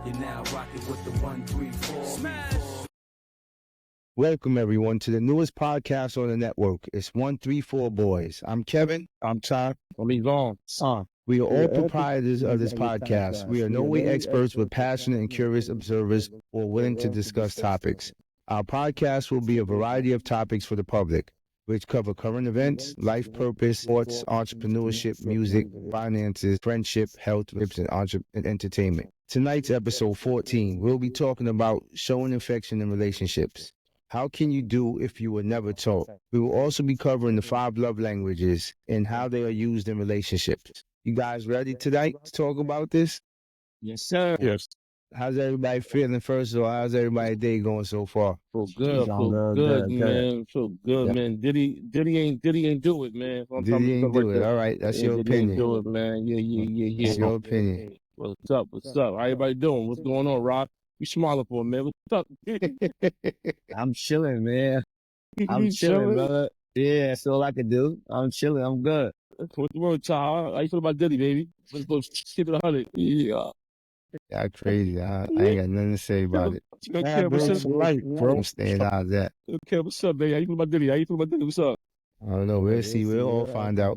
You're now rocking with the 134. Smash! Welcome, everyone, to the newest podcast on the network. It's 134 Boyz. I'm Kevin. I'm Todd. I'm Yvonne. We are all proprietors of this podcast. We are no way experts, but passionate and curious observers who are willing to discuss topics. Our podcast will be a variety of topics for the public, which cover current events, life purpose, sports, entrepreneurship, music, finances, friendship, health, tips, and entertainment. Tonight's episode 14, we'll be talking about showing affection in relationships. How can you do if you were never taught? We will also be covering the 5 love languages and how they are used in relationships. You guys ready tonight to talk about this? Yes, sir. Yes. How's everybody feeling first of all? How's everybody's day going so far? Feel good, man. Feel good, man. Diddy ain't do it, man. Diddy ain't do it. All right, that's your opinion. Diddy ain't do it, man. Yeah. That's your opinion. What's up? How everybody doing? What's going on, Rob? You smiling for a minute. What's up? I'm chilling, man. I'm chilling, brother. Yeah, that's all I can do. I'm chilling. I'm good. What's the word, child? How you feel about Diddy, baby? Let's go skip it 100. Yeah. Y'all crazy. I ain't got nothing to say about it. Okay, what's up? Life, bro. I'm staying out of that. Okay, what's up, baby? How you feel about Diddy? What's up? I don't know. We'll see. We'll all find out.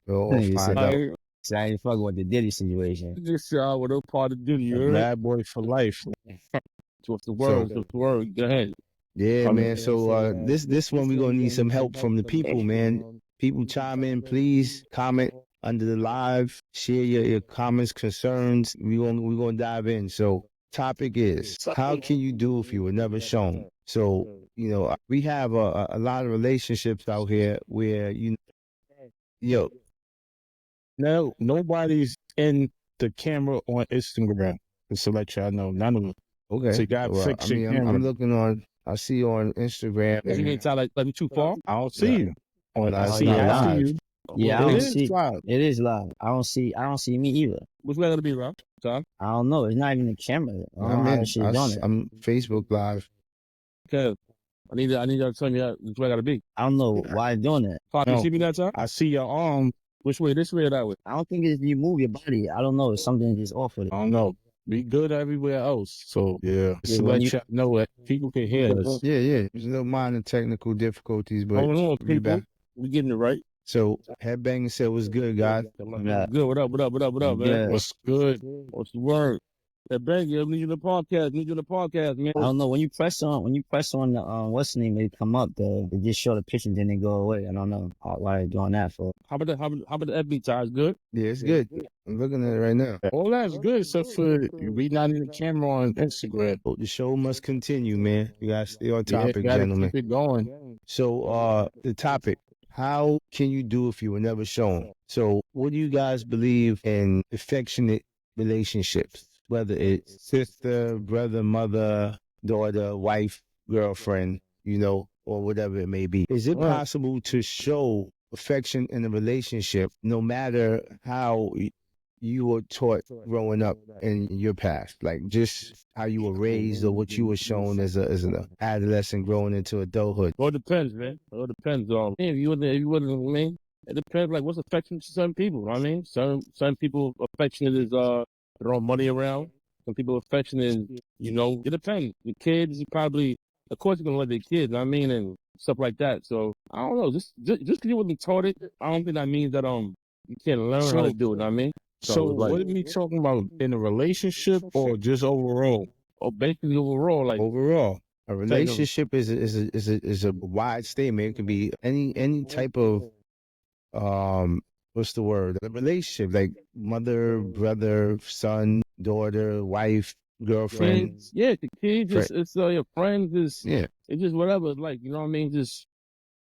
So I ain't fucking with the Diddy situation. This with no part of Diddy. You're bad boy for life. What's the word? What's the word? Go ahead. Yeah, man. So this one we're gonna need some help from the people, man. People chime in, please. Comment under the live. Share your comments, concerns. We're gonna dive in. So topic is, how can you do if you were never shown? So, we have a lot of relationships out here where No, nobody's in the camera on Instagram. Just to let y'all know, none of them. Okay. So you got to fix your camera. I'm looking on. I see you on Instagram. You ain't tell like you too far. I don't see you. I see you. Yeah, I don't see. It is live. I don't see me either. What's that gonna be, Rob? Tom? I don't know. It's not even a camera. I'm Facebook Live. Okay. I need y'all to tell me that's where I gotta be. I don't know why it's doing that. Pop, you see me that time? I see your arm. Which way? This way or that way? I don't think it's you move your body. I don't know. It's something just off with it. I don't know. Be good everywhere else. So just to let y'all know that people can hear us. Yeah. There's no minor technical difficulties, but people. We getting it right. So Headbanging said, "What's good, guys?" Good. What up, man? Yeah. What's good? What's the word? Headbanging, need you in the podcast, man. I don't know. When you press on the what's the name? They come up. They just show the picture, then they go away. I don't know why they're doing that for. How about the FB ties? Good. Yeah, it's good. I'm looking at it right now. All that's good, except for we not in the camera on Instagram. The show must continue, man. You gotta stay on topic, gentlemen. Keep it going. So, the topic: how can you do if you were never shown? So, what do you guys believe in affectionate relationships? Whether it's sister, brother, mother, daughter, wife, girlfriend, or whatever it may be. Is it possible to show affection in a relationship no matter how you were taught growing up in your past? Like just how you were raised or what you were shown as an adolescent growing into adulthood? Well, it depends, man. It depends on if you wouldn't, I mean, it depends like what's affection to some people. I mean, some people affectionate is throwing money around. Some people affectionate is, it depends. The kids, you probably, of course, you're gonna let their kids. I mean, and stuff like that. So I don't know. Just because you wasn't taught it, I don't think that means that you can't learn how to do it. I mean, so what are we talking about in a relationship or just overall? Or basically overall, like overall. A relationship is a wide statement. It can be any type of what's the word? A relationship, like mother, brother, son, daughter, wife, girlfriend. Kids, the kids, it's your friends, it's just whatever. It's like, you know what I mean? Just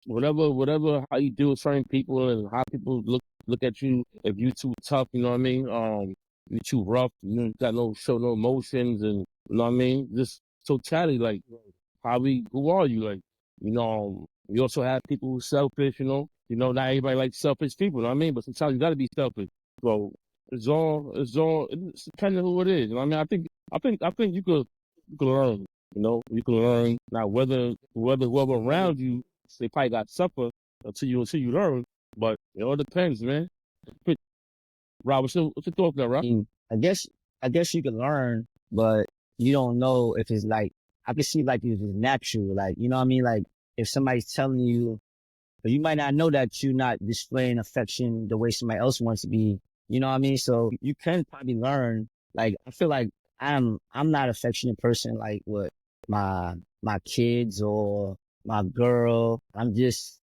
whatever, how you deal with certain people and how people look at you. If you too tough, you know what I mean? You too rough, you got show no emotions, and you know what I mean? Just so chatty, like who are you? Like, we also have people who selfish, not everybody likes selfish people, you know what I mean? But sometimes you gotta be selfish. So it's depending on who it is. You know what I mean? I think you could learn, you can learn. Now whether whoever around you, they probably got suffer until you learn. But it all depends, man. Rob, what's your thought there, Rob? I guess you can learn, but you don't know if it's like, I can see like if it's natural, like, you know what I mean? Like if somebody's telling you, but you might not know that you're not displaying affection the way somebody else wants to be. You know what I mean? So you can probably learn. Like I feel like I'm not affectionate person like with my kids or my girl. I just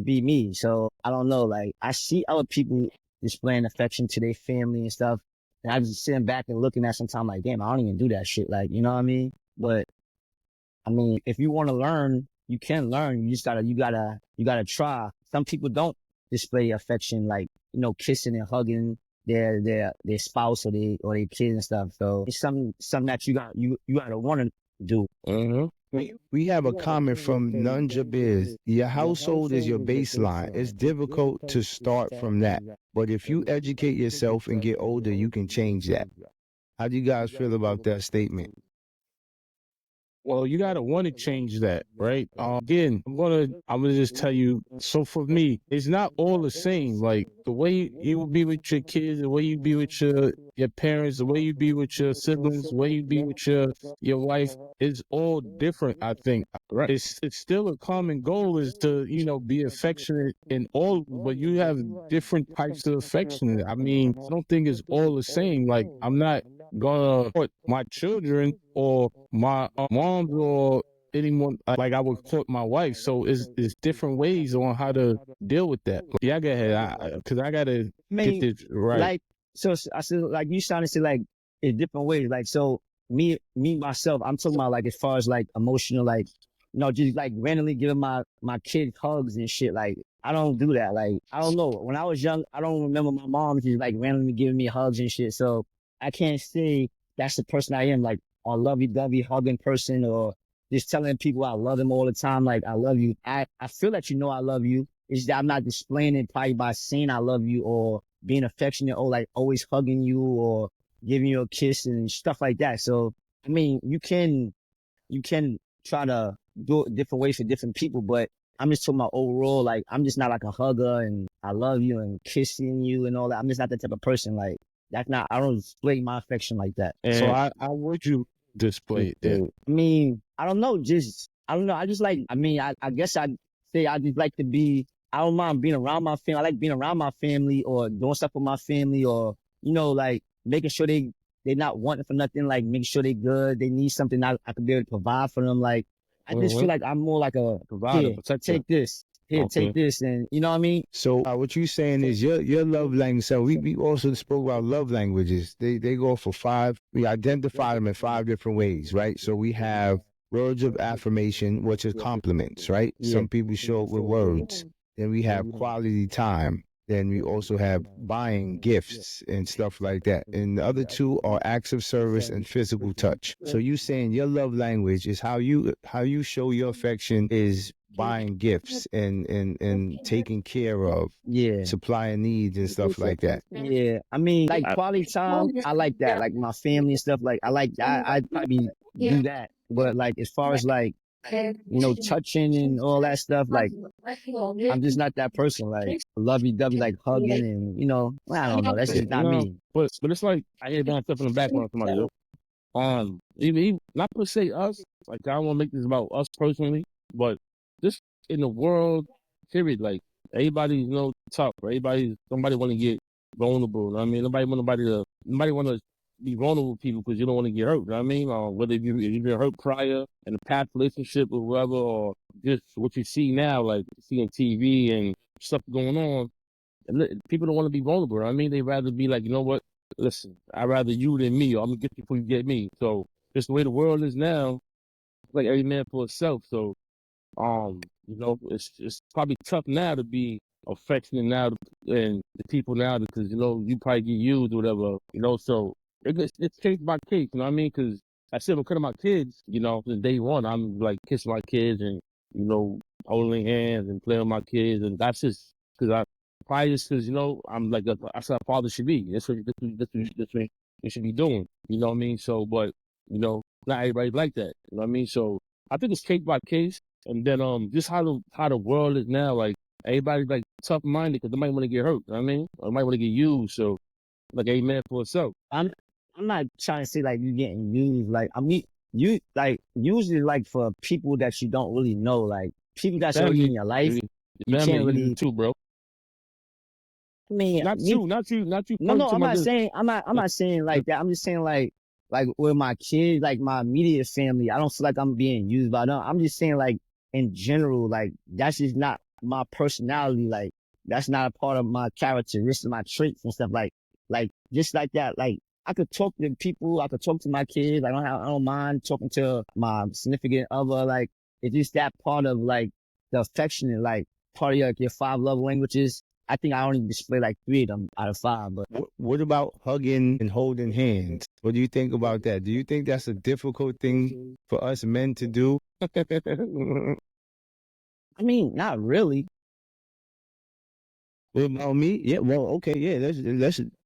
be me. So I don't know. Like I see other people displaying affection to their family and stuff. And I just sitting back and looking at sometimes like, damn, I don't even do that shit. Like, you know what I mean? But I mean, if you want to learn, you can learn. You just you gotta try. Some people don't display affection, like, you know, kissing and hugging their spouse or their kids and stuff. So it's something that you gotta want to do. Mm-hmm. We have a comment from Nunja Biz. Your household is your baseline. It's difficult to start from that. But if you educate yourself and get older, you can change that. How do you guys feel about that statement? Well, you gotta want to change that, right? Again, I'm gonna just tell you. So for me, it's not all the same. Like the way you will be with your kids, the way you be with your parents, the way you be with your siblings, the way you be with your wife is all different. I think, right? It's still a common goal is to be affectionate in all, but you have different types of affection. I mean, I don't think it's all the same. Like I'm not gonna put my children or my moms or anyone like I would put my wife. So it's different ways on how to deal with that. Yeah, go ahead. Because I gotta get this right. Like, so I said, like you sounded to like in different ways. Like, so me myself, I'm talking about like as far as like emotional, like, you know, just like randomly giving my kid hugs and shit. Like, I don't do that. Like, I don't know. When I was young, I don't remember my mom just like randomly giving me hugs and shit. So I can't say that's the person I am, like a lovey-dovey hugging person or just telling people I love them all the time. Like, I love you. I feel that you know I love you. It's that I'm not displaying it probably by saying I love you or being affectionate or like always hugging you or giving you a kiss and stuff like that. So, I mean, you can try to do it different ways for different people, but I'm just talking about overall, like, I'm just not like a hugger and I love you and kissing you and all that. I'm just not that type of person. Like, that's not, I don't display my affection like that. And so how would you display it then? I mean, I don't know. I don't know. I just like, I mean, I guess I'd say I just like to be, I don't mind being around my family. I like being around my family or doing stuff with my family or, you know, like making sure they're not wanting for nothing, like making sure they're good. They need something I could be able to provide for them. Like, I just feel like I'm more like a provider. Take this. Here, take this, and you know what I mean? So what you saying is your love language. So we also spoke about love languages. They go for 5. We identify them in 5 different ways, right? So we have words of affirmation, which is compliments, right? Yeah. Some people show it with words. Then we have quality time. Then we also have buying gifts and stuff like that. And the other 2 are acts of service and physical touch. So you saying your love language is how you show your affection is buying gifts and taking care of, supplying needs and stuff like that. Yeah, I mean, like quality time, I like that. Like my family and stuff, like I like that. I'd probably do that. But like as far as like, you know, touching and all that stuff, like I'm just not that person. Like lovey-dovey, like hugging and, you know, I don't know. That's just not me. But it's like I hear that stuff in the background of somebody else. Even not per se us. Like I don't want to make this about us personally, but just in the world, period. Like everybody's tough. Somebody want to get vulnerable. You know what I mean, nobody want to be vulnerable with people because you don't want to get hurt. You know what I mean, whether if you've been hurt prior in a past relationship or whatever, or just what you see now, like seeing TV and stuff going on. And people don't want to be vulnerable. You know what I mean, they rather be like, you know what? Listen, I'd rather you than me, or I'm gonna get you before you get me. So just the way the world is now, like every man for himself. So. You know, it's probably tough now to be affectionate now and the people now because, you know, you probably get used or whatever, you know, so it's case by case, you know what I mean? Because I said, when it comes to my kids, you know, since day one, I'm like kissing my kids and, you know, holding hands and playing with my kids. And that's just because you know, I'm like, that's how a father should be. That's what you should be doing, you know what I mean? So, but, you know, not everybody's like that, you know what I mean? So I think it's case by case. And then just how the world is now, like everybody's like tough minded because they might want to get hurt. You know what I mean, or might want to get used. So like, amen for itself. I'm I'm not trying to say like you getting used. Like I mean, you like usually like for people that you don't really know, like people that's already in your life. You can't really too, bro. I mean, Not you. no. I'm not saying. I'm not saying like that. I'm just saying like with my kids, like my immediate family. I don't feel like I'm being used by them. I'm just saying like in general, like that's just not my personality. Like that's not a part of my characteristics, my traits and stuff. Like just like that. Like I could talk to people. I could talk to my kids. I don't mind talking to my significant other. Like it's just that part of like the affectionate, like part of your 5 love languages. I think I only display like 3 of them out of 5. But what about hugging and holding hands? What do you think about that? Do you think that's a difficult thing for us men to do? I mean, not really. What about me? Yeah, well, okay, yeah, let's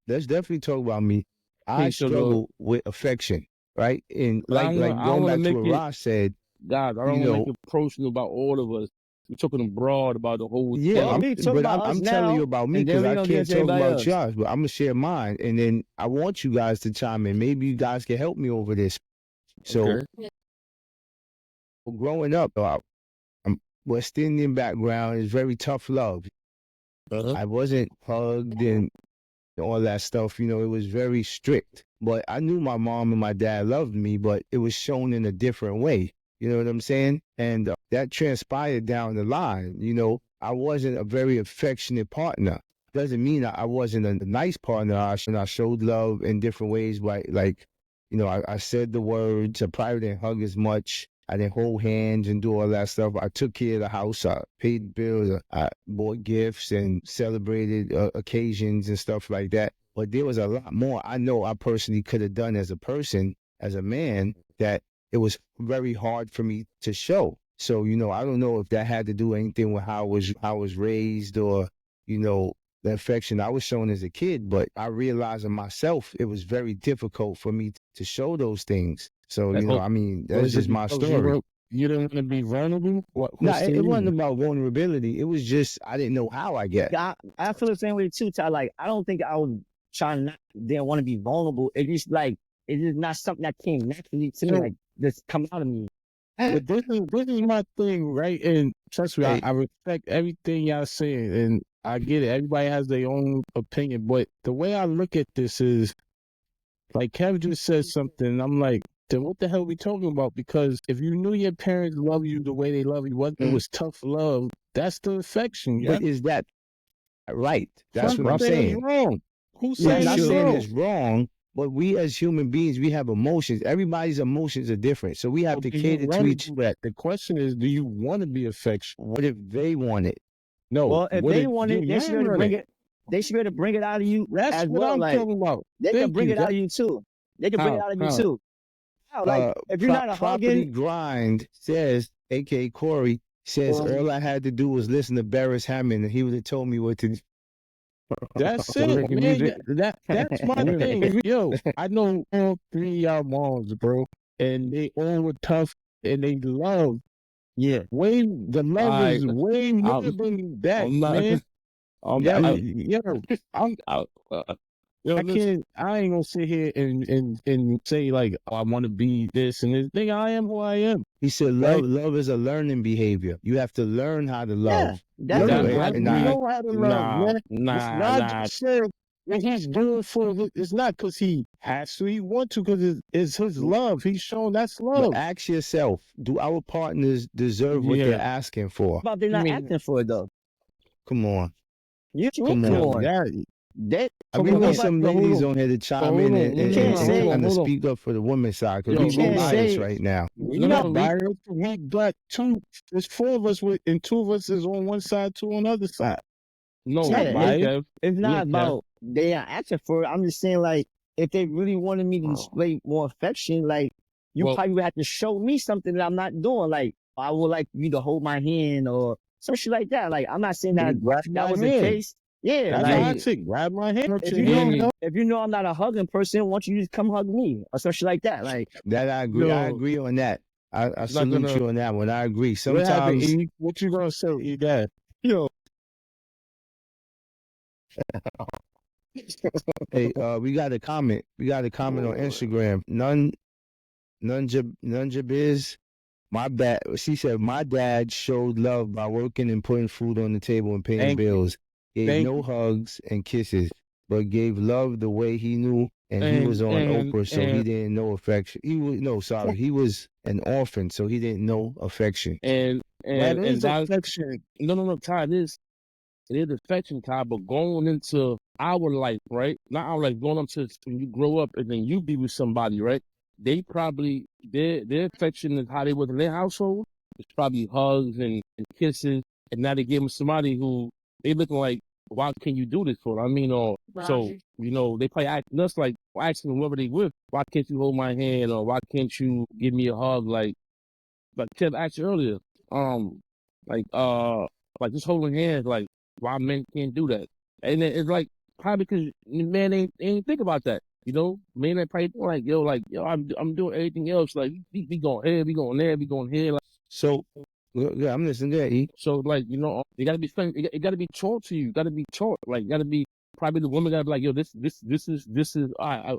definitely talk about me. I struggle with affection, right? And like going back to what Ross said, God, I don't want to make it personal about all of us. We're talking broad about the whole thing. Yeah, I'm telling you about me because I can't talk about yours, but I'm going to share mine. And then I want you guys to chime in. Maybe you guys can help me over this. So, growing up, I'm West Indian background is very tough love. I wasn't hugged and all that stuff. You know, it was very strict. But I knew my mom and my dad loved me, but it was shown in a different way. You know what I'm saying? And that transpired down the line. You know, I wasn't a very affectionate partner. Doesn't mean I wasn't a nice partner. I showed love in different ways. Like, you know, I said the words. I probably didn't hug as much. I didn't hold hands and do all that stuff. I took care of the house. I paid bills. I bought gifts and celebrated occasions and stuff like that. But there was a lot more I know I personally could have done as a person, as a man, that it was very hard for me to show. So, you know, I don't know if that had to do anything with how I was raised or, you know, the affection I was shown as a kid, but I realized in myself, it was very difficult for me to show those things. So, you know, I mean, that's just my story. You didn't want to be vulnerable? No, it wasn't about vulnerability. It was just, I didn't know how I guess. I feel the same way too, Ty. Like, I don't think I was didn't want to be vulnerable. It's just like, it's just not something that came naturally to me, like, just come out of me. But this is my thing, right? And trust me, I respect everything y'all saying, and I get it. Everybody has their own opinion, but the way I look at this is, like Kev just said something, I'm like, then what the hell are we talking about? Because if you knew your parents love you the way they love you, it was tough love, that's the affection. But is that right? That's what I'm saying. Wrong. Who's saying I'm not saying it's wrong, but we as human beings, we have emotions. Everybody's emotions are different. So we have to cater to each. The question is, do you want to be affectionate? What if they want it? No. Well, if they want it, they should be able to bring it. They should be able to bring it out of you. That's what I'm talking about. They can bring it out of you too. They can bring it out of you too. Like, if you're not a Property Grind says, aka Corey, says all I had to do was listen to Barris Hammond and he would have told me what to do. That's it, man. That's my thing. Yo, I know all 3 of y'all moms, bro, and they all were tough and they love. Yeah. The love is way more than that, man. I ain't gonna sit here and say like, oh, I want to be this and this. Nigga, I am who I am. He said love is a learning behavior. You have to learn how to love. Yeah, you know how to love, man. It's not just what he's doing it's not because he has to, he wants to, because it's his love. He's shown that's love. But ask yourself, do our partners deserve what they're asking for? But they're not asking for it though. Come on. Come on. I mean, we some ladies on here to chime in and speak up for the women's side, because we're biased right now. We're not biased. We got two. There's 4 of us, and 2 of us is on one side, 2 on the other side. No, it's not about they are asking for it. I'm just saying, like, if they really wanted me to display more affection, like, you probably would have to show me something that I'm not doing. Like, I would like you to hold my hand or some shit like that. Like, I'm not saying that that was the case. Yeah, like, grab my hand. If you know I'm not a hugging person, why don't you just come hug me or some shit like that? Like that, I agree. I agree on that. I salute you on that one. I agree. Sometimes, what you gonna say, you dad? Yo, Hey, we got a comment. We got a comment on Instagram. Nunjabiz. My bad. She said my dad showed love by working and putting food on the table and paying bills. Gave no hugs and kisses, but gave love the way he knew. And he was on Oprah, so he didn't know affection. He was an orphan, so he didn't know affection. And that's affection. No, Ty, it is affection, Ty, but going into our life, right? Not our life, going up to when you grow up and then you be with somebody, right? They probably their affection is how they was in their household. It's probably hugs and kisses, and now they give them somebody who they looking like, why can you do this for? I mean, so they probably asking us like, asking whoever they with, why can't you hold my hand, or why can't you give me a hug, like Kev asked you earlier, like just holding hands, like why men can't do that, and it's like probably because men ain't think about that. Men ain't probably like yo, I'm doing everything else. Like we going here, we going there, we going here. Like, so, yeah, I'm listening to that. E. So like it got to be fun. It got to be taught to you. Got to be taught. Like got to be probably the woman got to be like, yo, this is I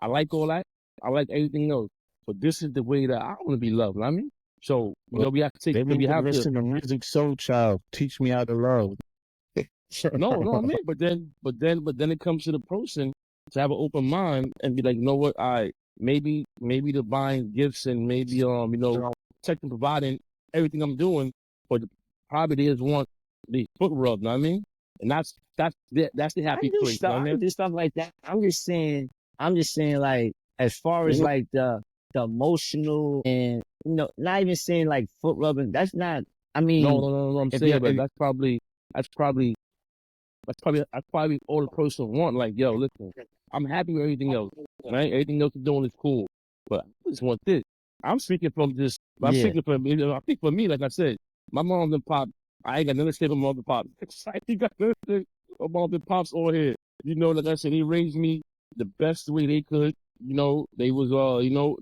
like all that. I like everything else, but this is the way that I want to be loved. I mean, so we have to take. We have listen to music. Soul Child, teach me how to love. No, I mean, but then it comes to the person to have an open mind and be like, you know what, maybe the buying gifts and maybe protecting, providing everything I'm doing, but probably they just want the foot rub. You know what I mean? And that's the happy place. I do stuff like that. I'm just saying like as far as like the emotional and not even saying like foot rubbing. That's not. I mean, no. I'm saying, but that's probably all the person want. Like, yo, listen, I'm happy with everything else, right? Everything else you're doing is cool, but I just want this. I'm speaking from this. I think for me, like I said, my mom and pop. I ain't got nothing to say about mom and pop. I got nothing to say about mom and pops on here. Like I said, they raised me the best way they could. They was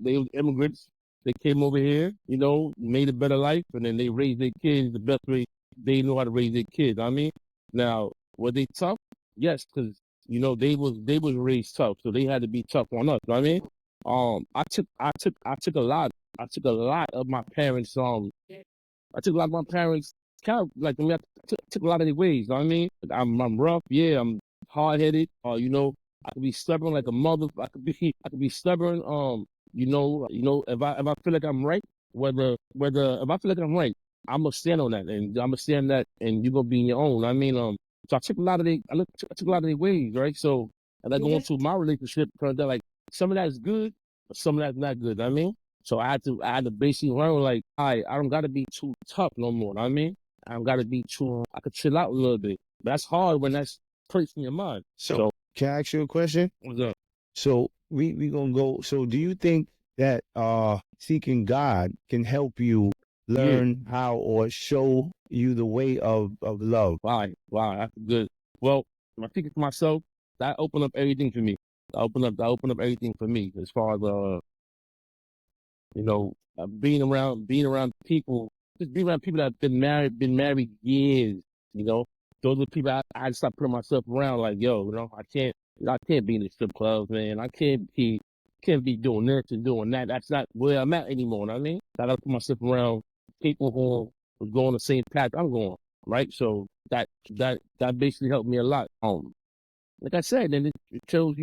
they was immigrants. They came over here, made a better life, and then they raised their kids the best way they know how to raise their kids. I mean, now were they tough? Yes, because they was raised tough, so they had to be tough on us. You know what I mean? I took a lot of my parents. I took a lot of my parents kind of like I took a lot of their ways. You know what I mean? I'm rough. Yeah, I'm hard headed. I could be stubborn like a mother. I could be stubborn. If I feel like I'm right, whether if I feel like I'm right, I'm gonna stand on that, and I'm gonna stand that, and you're gonna be in your own. I mean, so I took a lot of their ways, right? So as I go into my relationship, because they're like some of that is good, but some of that's not good. I mean, so I had to basically learn like, I don't gotta be too tough no more. I mean, I don't gotta be too. I could chill out a little bit. But that's hard when that's placed in your mind. So can I ask you a question? What's up? So we gonna go. So do you think that seeking God can help you learn how or show you the way of love? Wow, that's good. Well, when I think of myself, that opened up everything for me. I opened up everything for me as far as being around people, just being around people that have been married years. Those are people I stopped putting myself around. Like, yo, I can't be in the strip clubs, man. I can't be doing this and doing that. That's not where I'm at anymore. You know what I mean? I gotta put myself around people who was going the same path I'm going. Right? So that basically helped me a lot. Like I said, then it shows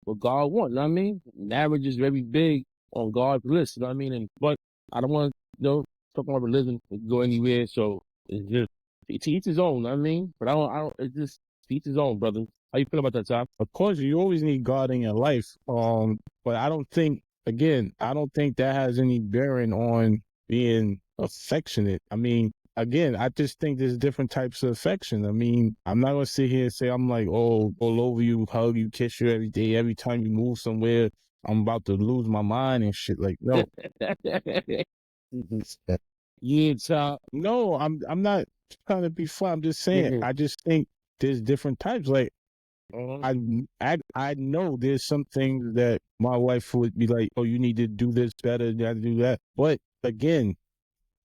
what God wants. You know what I mean? Marriage is very big on God's list. You know what I mean? But I don't want to talk about religion. It can go anywhere. So it's just to each his own. You know what I mean? But I don't. It's just to each his own, brother. How you feel about that, Tom? Of course, you always need God in your life. But I don't think that has any bearing on being affectionate. I mean, again, I just think there's different types of affection. I mean, I'm not going to sit here and say I'm like, oh, all over you, hug you, kiss you every day. Every time you move somewhere, I'm about to lose my mind and shit. Like, no. Yeah, Tom. No, I'm not trying to be fun. I'm just saying, I just think there's different types. Like, I know there's some things that my wife would be like, oh, you need to do this better, you got to do that. But again,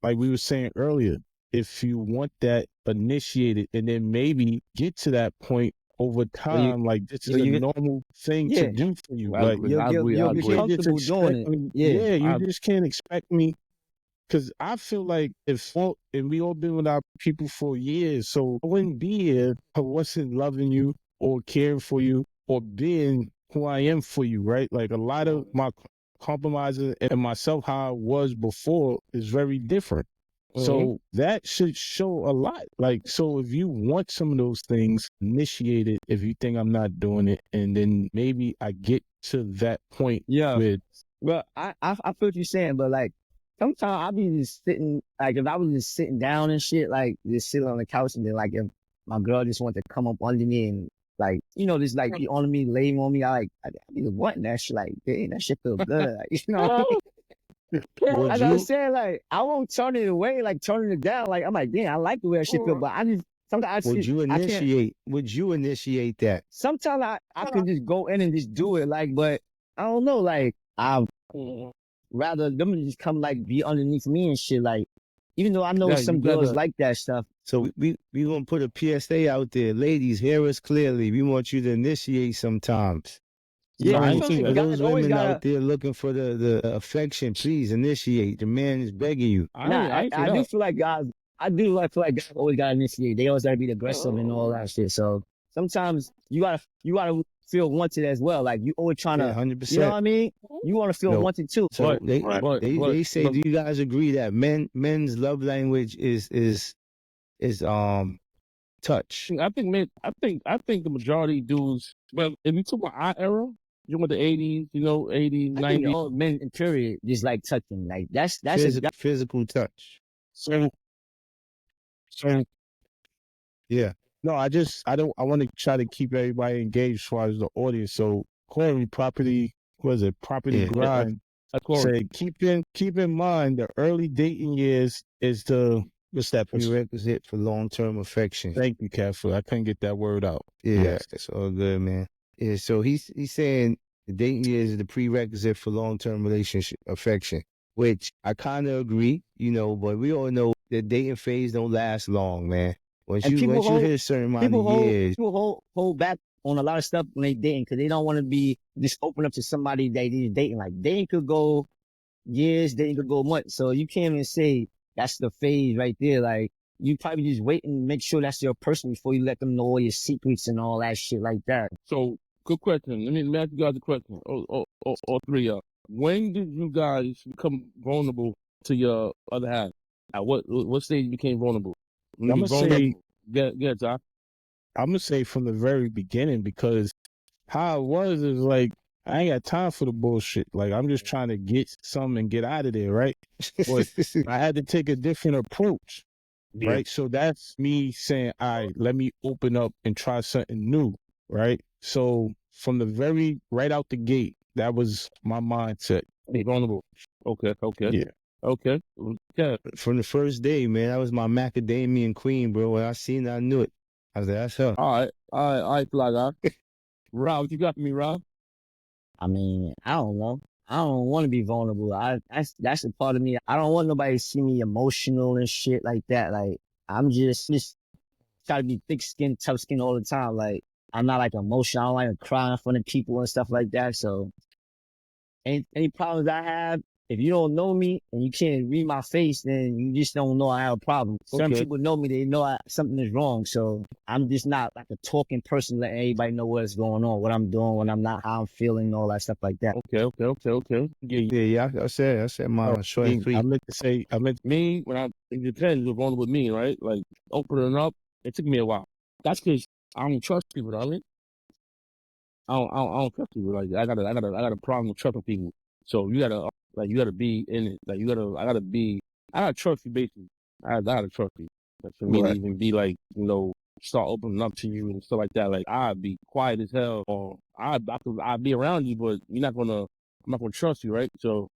like we were saying earlier, if you want that initiated and then maybe get to that point over time, like this is a you normal thing to do for you. I Like agree. I agree. you'll I be agree. comfortable doing it. Yeah. You just can't expect me. Because I feel like and we all been with our people for years, so I wouldn't be here if I wasn't loving you or caring for you or being who I am for you, right? Like a lot of my compromises and myself, how I was before, is very different. So that should show a lot. Like, so if you want some of those things, initiate it if you think I'm not doing it. And then maybe I get to that point with. But I feel what you're saying, but like, sometimes I'll be just sitting, like if I was just sitting down and shit, like just sitting on the couch and then like if my girl just wanted to come up under me and like, you know, just like be on me, laying on me, I be wanting that shit, like, dang, that shit feel good. Like, you know what I mean? Like I was saying, like, I won't turn it away, like turning it down. Like, I'm like, damn, I like the way that shit feel, but I just, sometimes would you initiate that? Sometimes I can just go in and just do it, like, but I don't know, like, I'd rather them just come, like, be underneath me and shit, like, even though I know some girls like that stuff. So we gonna put a PSA out there. Ladies, hear us clearly. We want you to initiate sometimes. Yeah, for those women out there looking for the affection, please initiate. The man is begging you. I do feel like guys, feel like guys always gotta initiate. They always gotta be aggressive and all that shit. So sometimes you gotta feel wanted as well. Like you always trying to, 100%. You know what I mean? You want to feel wanted too. So they say, do you guys agree that men's love language is touch? I think the majority of dudes. Well, if you took my our era, you went the 80s, 80s, 90s. All men in period just like touching. Like that's physical touch. So yeah. No, I want to try to keep everybody engaged as far as the audience. So Corey, property grind. Say keep in mind the early dating years is what's that prerequisite for long-term affection. Thank you, Careful. I couldn't get that word out. Yeah, it's all good, man. Yeah, so he's saying the dating years is the prerequisite for long-term relationship affection, which I kind of agree, but we all know the dating phase don't last long, man. Once you hit a certain amount of years, people hold back on a lot of stuff when they dating because they don't want to be just open up to somebody that they're dating. Like dating could go years, dating could go months. So you can't even say that's the phase right there. Like you probably just wait and make sure that's your person before you let them know all your secrets and all that shit like that. So good question. Let me ask you guys a question. All three of y'all. When did you guys become vulnerable to your other half? At what stage you became vulnerable? I'm gonna say, Josh. I'm gonna say from the very beginning because how it was is like I ain't got time for the bullshit. Like I'm just trying to get something and get out of there, right? But I had to take a different approach, right? So that's me saying, all right, let me open up and try something new, right? So from the right out the gate, that was my mindset. Be vulnerable. Okay. Yeah. Okay. Yeah. From the first day, man, that was my macadamian queen, bro. When I seen it, I knew it. I was like, that's her. All right, fly guy. Rob, what you got for me, Rob? I mean, I don't know. I don't want to be vulnerable. That's a part of me. I don't want nobody to see me emotional and shit like that. Like I'm just try to be thick skinned, tough skin all the time. Like I'm not like emotional. I don't like to cry in front of people and stuff like that. So any problems I have, if you don't know me and you can't read my face, then you just don't know I have a problem. Some people know me, they know something is wrong. So I'm just not like a talking person, letting everybody know what's going on, what I'm doing, when I'm not, how I'm feeling, all that stuff like that. Okay. Yeah. I said my short and sweet. I meant to say, me, it depends you're vulnerable with me, right? Like opening up, it took me a while. That's because I don't trust people, darling. I don't trust people. Like I got a problem with trusting people. So you gotta be in it. Like I gotta trust you basically. I gotta trust you. Like for me to even be like, start opening up to you and stuff like that. Like I'd be quiet as hell, or I'd be around you, but I'm not gonna trust you, right? So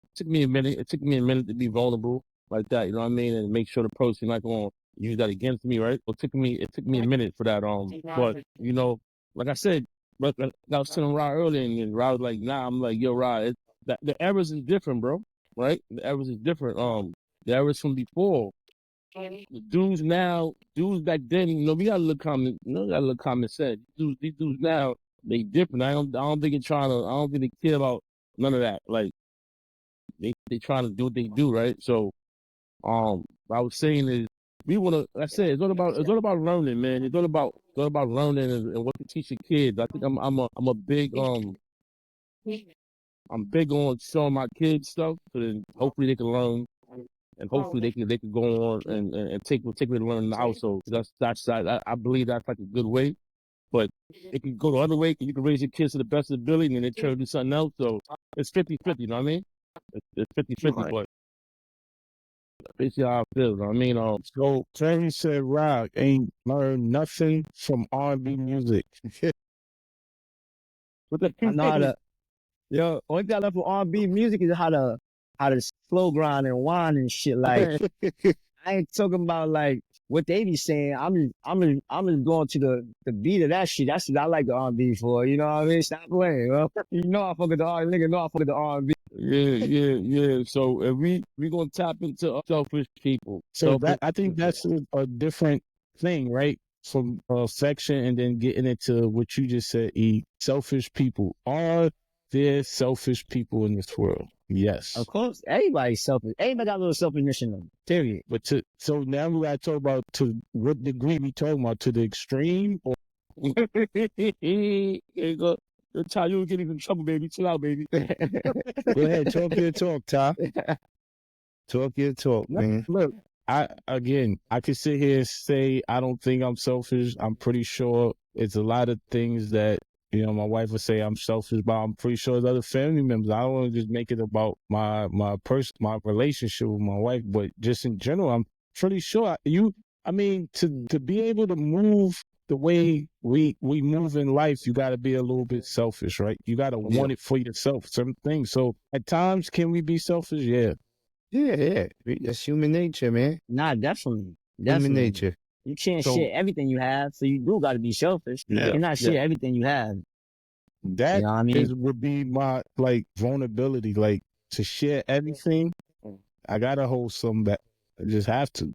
it took me a minute to be vulnerable like that, you know what I mean? And make sure the person not gonna use that against me, right? It took me a minute for that, but like I said, but I was telling Rod earlier, and Rod was like, nah, I'm like, yo, Rod, the errors is different, bro, right? The errors is different. The errors from before, The dudes back then, we got a little common, got a little common sense. These dudes now, they different. I don't think I don't think they care about none of that. Like, they trying to do what they do, right? So, what I was saying is, like I said, it's all about learning, man. It's all about learning and what to teach your kids. I think I'm a big, I'm big on showing my kids stuff, so then hopefully they can learn, and hopefully they can go on and take what they learn in the household. I believe that's like a good way, but it can go the other way. You can raise your kids to the best of the ability, and then they turn to something else. So it's 50-50, you know what I mean? It's 50-50, but basically how I feel, you know what I mean? So Terry said Rock ain't learned nothing from R&B music. I know how to. Yo, only thing I love for R&B music is how to slow grind and whine and shit. Like, I ain't talking about like what they be saying. I'm just going to the beat of that shit. That's what I like the R&B for. You know what I mean? Stop playing, bro. You know I fuck with the R&B. Nigga know I fuck with the R&B. Yeah. So if we gonna tap into selfish people. So I think that's a different thing, right? From affection and then getting into what you just said, selfish people. Are there selfish people in this world? Yes. Of course, everybody's selfish. Everybody got a little selfishness in them, period. But so now we gotta talk about to what degree we talking about, to the extreme or Ty, you getting in trouble, baby. Chill out, baby. Go ahead, talk your talk, Ty. Talk your talk, man. Look, I could sit here and say I don't think I'm selfish. I'm pretty sure it's a lot of things that, my wife would say I'm selfish, but I'm pretty sure there's other family members. I don't want to just make it about my relationship with my wife, but just in general, I'm pretty sure to be able to move the way we move in life, you got to be a little bit selfish, right? You got to want it for yourself, some things. So at times, can we be selfish? Yeah. Yeah. That's human nature, man. Nah, definitely. Human nature. You can't share everything you have, so you do got to be selfish. Yeah. You cannot share everything you have. That you know what I mean? would be my vulnerability, to share everything. I gotta hold some back. I just have to.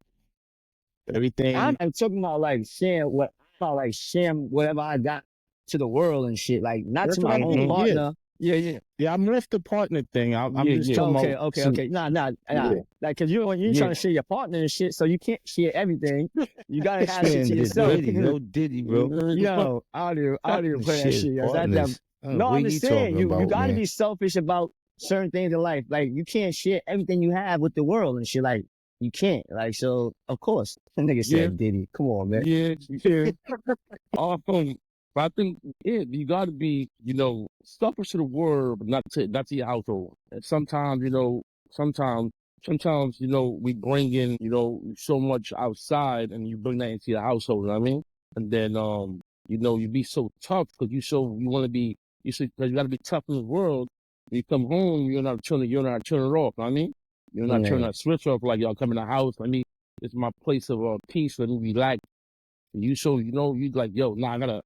Everything. I'm talking about sharing whatever I got to the world and shit. Like not to my own partner. Yeah. I'm left the partner thing. I'm just talking about. Okay. Nah. Like, cause you're trying to share your partner and shit, so you can't share everything. You gotta have shit to yourself. Diddy, bro. Yo, I don't even play that shit. No, I'm just saying, you gotta be selfish about certain things in life. Like, you can't share everything you have with the world and shit. Like, you can't. Like, so of course, the nigga said Diddy. Come on, man. Yeah. But I think you got to be, selfish to the world, but not to your household. And sometimes, we bring in, so much outside, and you bring that into your household. You know what I mean? And then, you be so tough because you want to be, because you got to be tough in the world. When you come home, you're not turning it off. You know what I mean? You're not turning that switch off like y'all come in the house. It's my place of peace. Let me relax. You like, yo, nah, I gotta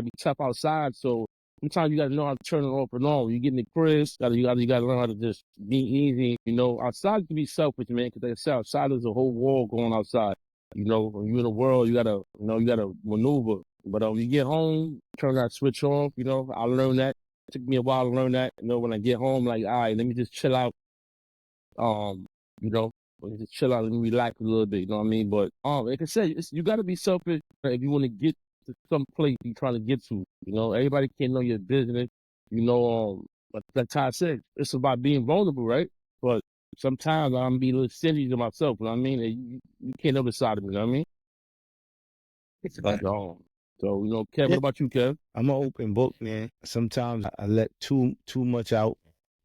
be tough outside. So sometimes you gotta know how to turn it off and on. You get in the crib, you gotta learn how to just be easy. Outside can be selfish, man, because like I said, outside there's a whole war going outside. When you're in the world, you gotta maneuver. But when you get home, turn that switch off. I learned that. It took me a while to learn that. When I get home, like, all right, let me just chill out. Just chill out and relax a little bit, you know what I mean? But like I said, you got to be selfish if you want to get to some place you're trying to get to. Everybody can't know your business. But like Ty said, it's about being vulnerable, right? But sometimes I'm be a little stingy to myself, you know what I mean? You can't know the side of me, you know what I mean? So, Kev, what about you, Kev? I'm an open book, man. Sometimes I let too much out.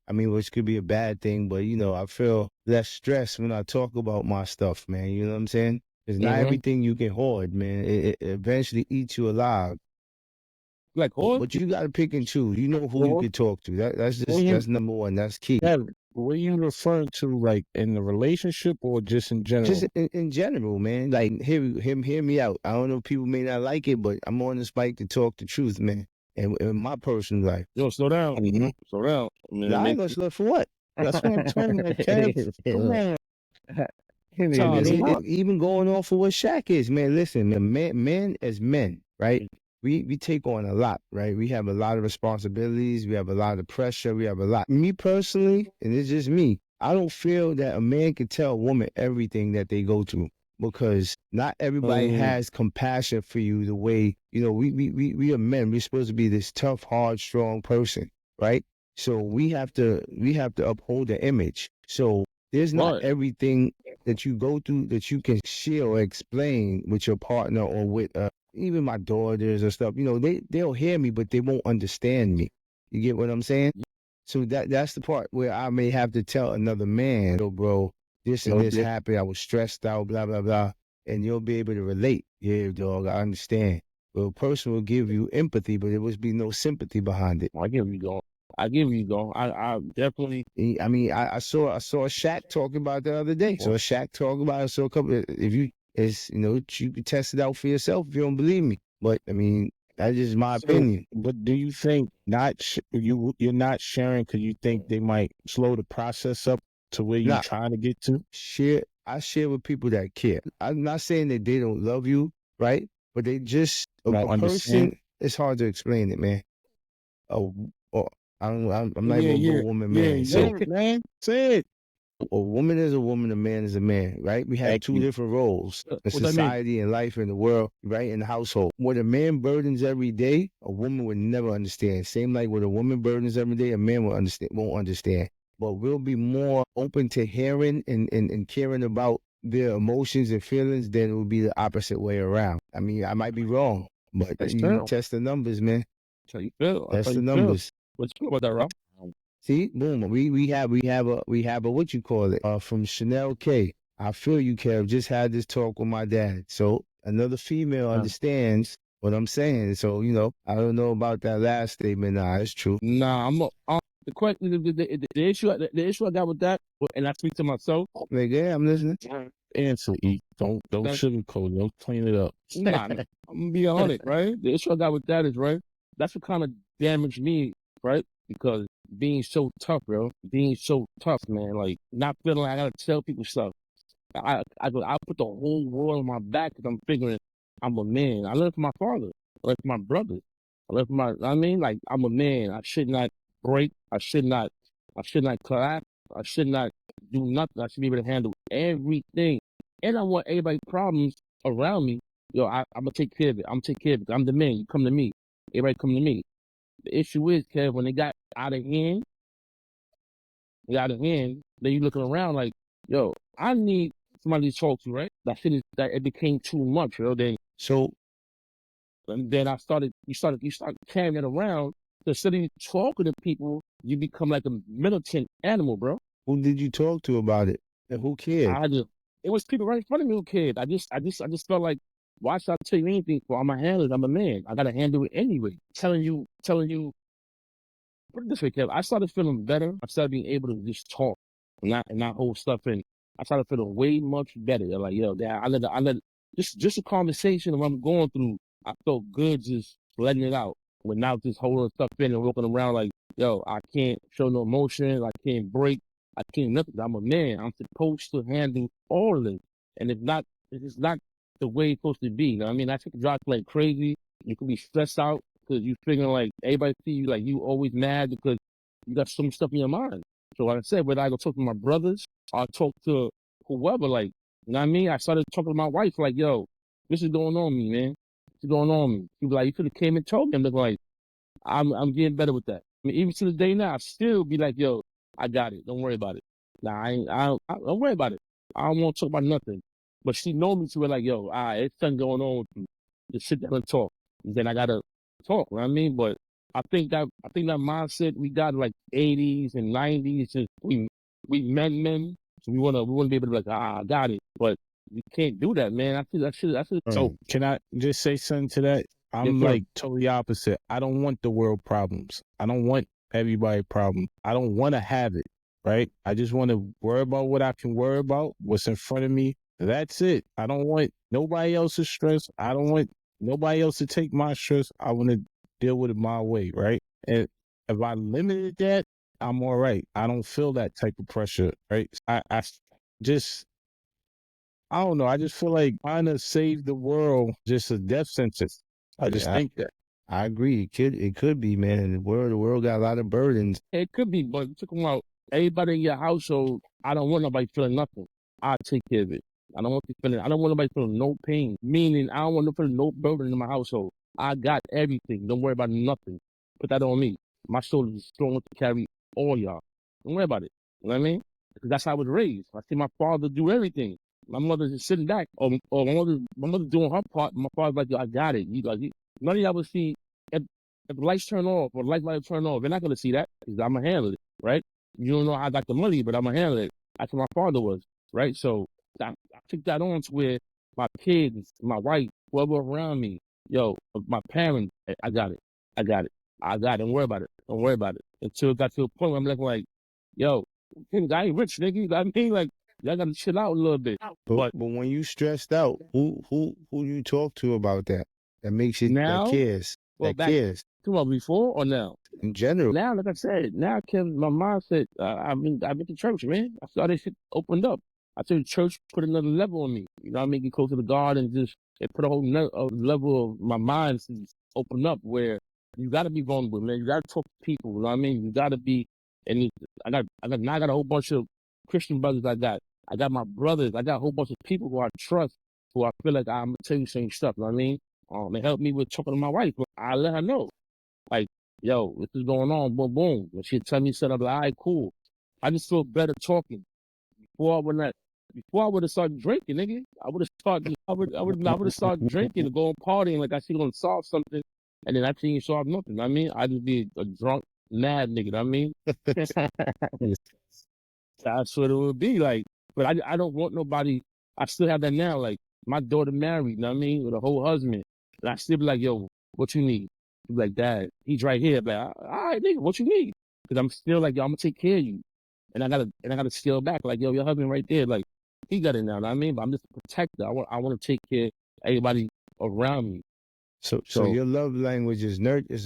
Which could be a bad thing, but, I feel less stress when I talk about my stuff, man. You know what I'm saying? It's not everything you can hoard, man. It eventually eats you alive. Like hoard? But you got to pick and choose. You know who you can talk to. That's number one. That's key. Yeah, what are you referring to, like, in the relationship or just in general? Just in general, man. Like, hear me out. I don't know, people may not like it, but I'm on this mic to talk the truth, man. In my personal life. Yo, slow down. Mm-hmm. Slow down. I ain't gonna slow for what? That's what I'm telling you, Kev. Come on. Even going off of what Shaq is, man. Listen, men as men, right? We take on a lot, right? We have a lot of responsibilities. We have a lot of pressure. We have a lot. Me personally, and it's just me, I don't feel that a man can tell a woman everything that they go through, because not everybody has compassion for you the way, we are men. We're supposed to be this tough, hard, strong person, right? So we have to uphold the image. So there's not everything that you go through that you can share or explain with your partner or with even my daughters or stuff. They'll hear me, but they won't understand me. You get what I'm saying? So that's the part where I may have to tell another man, "Yo, bro, this and this happened. I was stressed out, blah, blah, blah." And you'll be able to relate. Yeah, dog, I understand. Well, a person will give you empathy, but there will be no sympathy behind it. I give you go. I definitely. I mean, I saw Shaq talking about the other day. So Shaq talking about it. So a couple. If you can test it out for yourself if you don't believe me. But I mean, that's just my opinion. But do you think you're not sharing because you think they might slow the process up to where you're trying to get to? I share with people that care. I'm not saying that they don't love you, right? But they just a person. It's hard to explain it, man. I'm not even a woman, man. Man, say it. A woman is a woman, a man is a man, right? We have two different roles in society and life in the world, right? In the household. What a man burdens every day, a woman would never understand. Same like what a woman burdens every day, a man won't understand. But we'll be more open to hearing and caring about their emotions and feelings than it would be the opposite way around. I mean, I might be wrong, but you test the numbers, man. That's how you feel. Test the numbers. What you feel about that, Rob? See, boom. We have a what you call it from Chanel K. I feel you, Kev. Just had this talk with my dad. So another female understands what I'm saying. So I don't know about that last statement. Nah, it's true. Nah, the question, the issue I got with that, and I speak to myself. Like, yeah, I'm listening. Answer, E. Don't sugarcoat it. Don't clean it up. Nah, I'm gonna be honest, right? The issue I got with that is, right, that's what kind of damaged me, right? Because being so tough, bro. Being so tough, man. Like, not feeling like I gotta tell people stuff. I put the whole world on my back because I'm figuring I'm a man. I learned from my father. I learned from my brother. I learned from like, I'm a man. I should not break. I should not collapse. I should not do nothing. I should be able to handle everything. And I want everybody's problems around me. Yo, I'm gonna take care of it. I'm gonna take care of it. I'm the man. You come to me. Everybody come to me. The issue is, Kev, when they got out of hand, then you looking around like, yo, I need somebody to talk to, right? That it became too much, yo. Then you start carrying it around. So instead of you talking to people, you become like a militant animal, bro. Who did you talk to about it? And who cared? It was people right in front of me who cared. I just felt like, why should I tell you anything? Well, I'm a handler. I'm a man. I gotta handle it anyway. Telling you. Put it this way, Kev. I started feeling better. I started being able to just talk and not hold stuff in. I started feeling way much better. Like, yo, Dad, I let just a conversation of what I'm going through. I felt good just letting it out without just holding stuff in and walking around like, yo, I can't show no emotion. I can't break. I can't nothing. I'm a man. I'm supposed to handle all of this. And if not, it's not the way it's supposed to be. You know what I mean? I take a drive like crazy. You could be stressed out because you figuring like everybody see you like you always mad because you got so much stuff in your mind. So like I said, whether I go talk to my brothers or talk to whoever, like, you know what I mean? I started talking to my wife like, yo, this is going on me, man. This is going on me. She be like, you could have came and told me. I'm like, I'm getting better with that. I mean, even to the day now, I still be like, yo, I got it. Don't worry about it. Nah, I don't worry about it. I don't want to talk about nothing. But she know me to be like, yo, it's something going on with you. Just sit down and talk. And then I gotta talk, you know what I mean? But I think that mindset we got like 80s and 90s, just we men. So we wanna be able to be like, I got it. But you can't do that, man. I feel that shit. So can I just say something to that? I'm like totally opposite. I don't want the world problems. I don't want everybody problems. I don't want to have it, right? I just want to worry about what I can worry about, what's in front of me. That's it. I don't want nobody else's stress. I don't want nobody else to take my stress. I want to deal with it my way, right? And if I limited that, I'm all right. I don't feel that type of pressure, right? I just I don't know. I just feel like trying to save the world just a death sentence. I just think that. I agree. It could be, man. The world got a lot of burdens. It could be, but check them out. Everybody in your household, I don't want nobody feeling nothing. I take care of it. I don't want nobody feeling no pain. Meaning, I don't want nobody feeling no burden in my household. I got everything. Don't worry about nothing. Put that on me. My shoulders is strong enough to carry all y'all. Don't worry about it. You know what I mean? Because that's how I was raised. I see my father do everything. My mother just sitting back, or my mother doing her part. My father's like, yo, I got it. None of y'all will see if the lights turn off or the light turn off. You're not gonna see that because I'm gonna handle it, right? You don't know how I got the money, but I'm gonna handle it. That's what my father was, right? So I took that on to where my kids, my wife, whoever around me, yo, my parents, I got it. I got it. Don't worry about it. Don't worry about it. Until it got to a point where I'm like, yo, I ain't rich, nigga. You know what I mean? Like, y'all gotta chill out a little bit. But when you stressed out, who you talk to about that? That makes you now, that cares. Well, that cares. Before or now? In general. Now, like I said, now my mom said, I've been to church, man. I saw this shit opened up. I said church put another level on me. You know what I mean? Get close to the God and just it put a whole level of my mind open up where you gotta be vulnerable, man. You gotta talk to people, you know what I mean? You gotta be, and I got a whole bunch of Christian brothers I got my brothers, I got a whole bunch of people who I trust, who I feel like I'm gonna tell you same stuff, you know what I mean? They helped me with talking to my wife. I let her know. Like, yo, this is going on, boom, boom. When she tell me set up, like, all right, cool. I just feel better talking. Before I would have started drinking, nigga. I would have started drinking and going partying like I see gonna solve something, and then I ain't solve nothing. I mean, I'd just be a drunk, mad nigga. I mean, that's what it would be like. But I don't want nobody. I still have that now. Like my daughter married, you know what I mean, with a whole husband, and I still be like, yo, what you need? Be like, Dad, he's right here. Like, all right, nigga, what you need? Because I'm still like, yo, I'm gonna take care of you, and I gotta scale back. Like, yo, your husband right there, like, he got it now. You know what I mean, but I'm just a protector. I want to take care of everybody around me. So your love language is a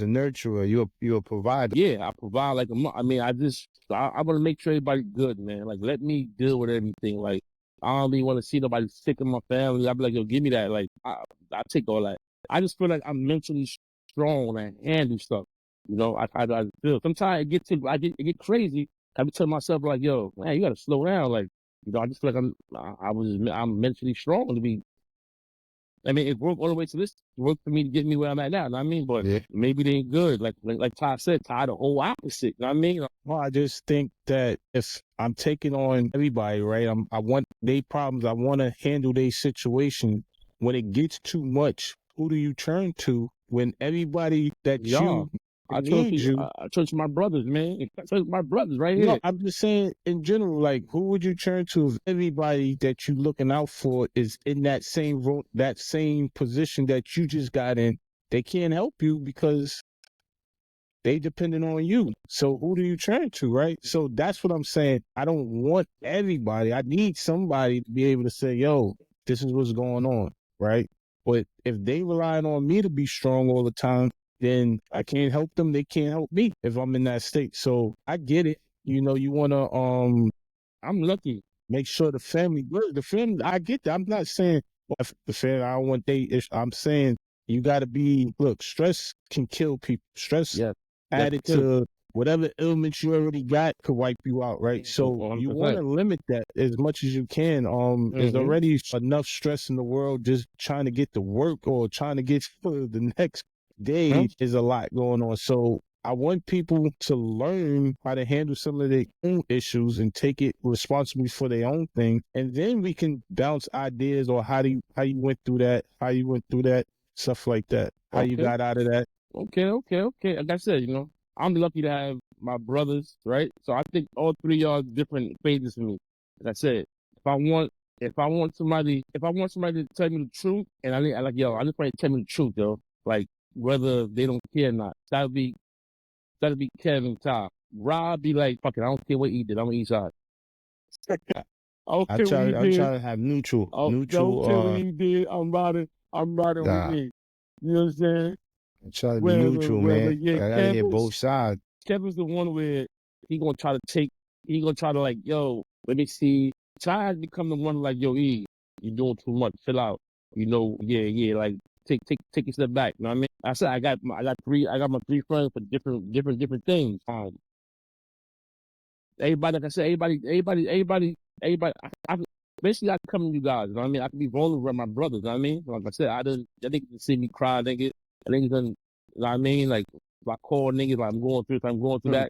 nurturer. You're a provider. Yeah, I provide like I mean, I want to make sure everybody's good, man. Like, let me deal with everything. Like, I don't really want to see nobody sick in my family. I'll be like, yo, give me that. Like, I take all that. I just feel like I'm mentally strong and I handle stuff. You know, I feel. Sometimes I get crazy. I be telling myself like, yo, man, you gotta slow down. Like, you know, I just feel like I'm mentally strong to be. I mean, it worked all the way to this. It worked for me to get me where I'm at now. You know what I mean? But maybe they ain't good. Like Ty said, Ty the whole opposite. You know what I mean? Well, I just think that if I'm taking on everybody, right, I want their problems. I want to handle their situation. When it gets too much, who do you turn to when everybody that I turn to my brothers, man. I turn to my brothers right here. No, I'm just saying in general, like, who would you turn to if everybody that you looking out for is in that same position that you just got in? They can't help you because they depending on you. So who do you turn to, right? So that's what I'm saying. I don't want everybody. I need somebody to be able to say, yo, this is what's going on, right? But if they relying on me to be strong all the time, then I can't help them. They can't help me if I'm in that state. So I get it. You know, you want to, I'm lucky. Make sure the family, I get that. I'm not saying the family, I don't want I'm saying you got to be, look, stress can kill people. Stress added to whatever ailments you already got could wipe you out, right? So 100%. You want to limit that as much as you can. There's already enough stress in the world just trying to get to work or trying to get to the next day is a lot going on. So I want people to learn how to handle some of their own issues and take it responsibly for their own thing. And then we can bounce ideas or how you went through that, stuff like that, how you got out of that. Okay. Like I said, you know, I'm lucky to have my brothers, right? So I think all three of y'all are different phases for me. Like I said, if I want somebody to tell me the truth, and I like, yo, I just want to tell me the truth, yo. Like, whether they don't care or not. That'll be Kevin Ty. Rob be like, fuck it, I don't care what he did. I'm on east side. I'm trying to have neutral. Don't care what he did. I'm riding with me. You know what I'm saying? I'm trying to be neutral, man. I gotta hear both sides. Kevin's the one where he gonna try to like, yo, let me see. Ty has become the one like, yo, you're doing too much. Chill out. Like take a step back. You know what I mean? I said I got my 3 friends for different things. Everybody, like I said, everybody. Basically, I can come to you guys. You know what I mean? I can be vulnerable with my brothers. You know what I mean? Like I said, I niggas see me cry, nigga. I niggas done, you know what I mean? Like, if I call niggas, like, I'm going through that.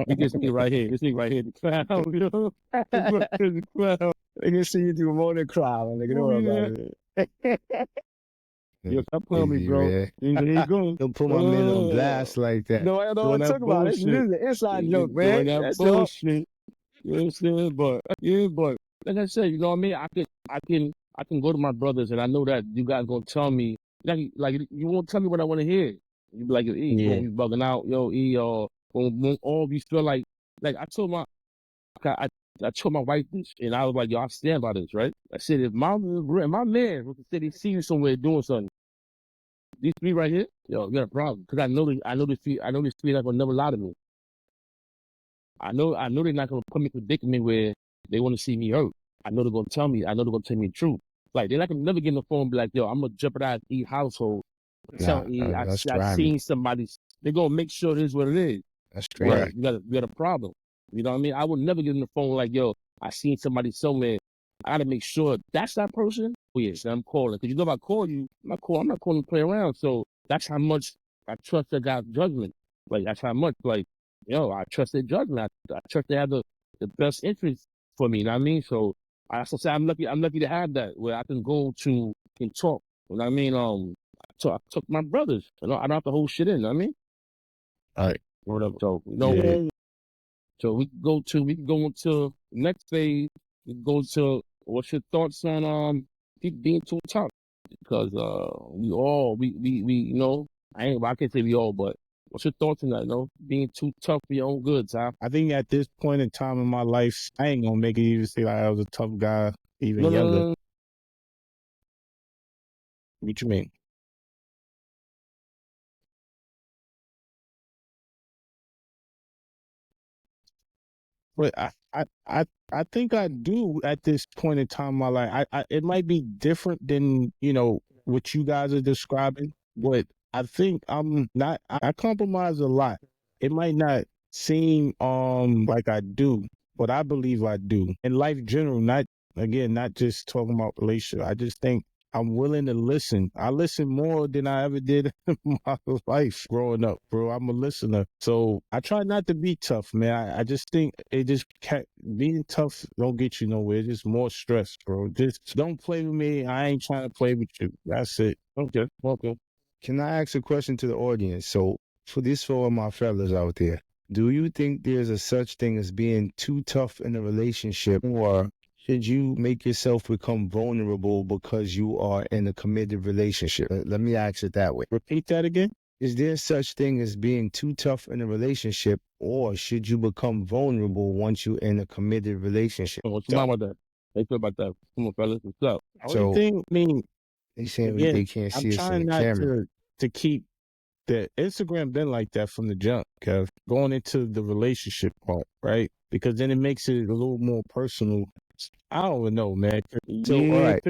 You can see right here. This nigga right here, the clown, you know? The clown. They can see you do more than cry, nigga. Don't worry about it. Yo, stop playing me, bro. Here you go. Don't put my man on blast like that. No, I don't want to talk about it. This is an inside joke, man. That's bullshit. You know what I'm saying? But like I said, you know what I mean? I can go to my brothers, and I know that you guys gonna tell me, like you won't tell me what I want to hear. You be like, yo, E, you bugging out, yo, E, when all of you feel like I told my wife this, and I was like, yo, I stand by this, right? I said, if my man was to say they see you somewhere doing something, these 3 right here, yo, you got a problem, because I know this 3 not gonna never lie to me. I know they're not gonna put me in a predicament where they want to see me hurt. I know they're gonna tell me. I know they're gonna tell me the truth. Like they're not gonna never get in the phone and be like, "Yo, I'm gonna jeopardize E household." Tell E, I seen somebody. They're gonna make sure it is what it is. That's great. Right. You got a problem. You know what I mean? I would never get in the phone like, "Yo, I seen somebody somewhere." I gotta make sure that's that person. Oh yes, I'm calling, because you know if I call you, I'm not calling to play around. So that's how much I trust that guy's judgment. Like that's how much I trust their judgment. I trust they have the best interest for me. You know what I mean? So I say I'm lucky to have that where I can go to and talk. You know what I mean? I talk to my brothers. I don't have to hold shit in. You know what I mean? All right. Whatever. So so we can go into the next phase. We can go to what's your thoughts on people being too tough? Because I can't say we all, but what's your thoughts on that, being too tough for your own good, Tom? I think at this point in time in my life, I ain't gonna make it even say like I was a tough guy, even younger. No. What you mean? But I think I do at this point in time in my life. It might be different than, what you guys are describing, but I think I'm not, I compromise a lot. It might not seem like I do, but I believe I do. In life general, not just talking about relationship. I just think I'm willing to listen. I listen more than I ever did in my life growing up, bro. I'm a listener. So I try not to be tough, man. I just think being tough don't get you nowhere. It's just more stress, bro. Just don't play with me. I ain't trying to play with you. That's it. Okay. Can I ask a question to the audience? So for all my fellas out there, do you think there's a such thing as being too tough in a relationship, or should you make yourself become vulnerable because you are in a committed relationship? Let me ask it that way. Repeat that again. Is there such thing as being too tough in a relationship, or should you become vulnerable once you're in a committed relationship? What's your mind about that? They feel about that. Come on, fellas. What's up? So, they saying they can't see us in the camera. I'm trying not to keep the Instagram been like that from the jump, Kev. Going into the relationship part, right? Because then it makes it a little more personal. I don't even know, man. So, all right.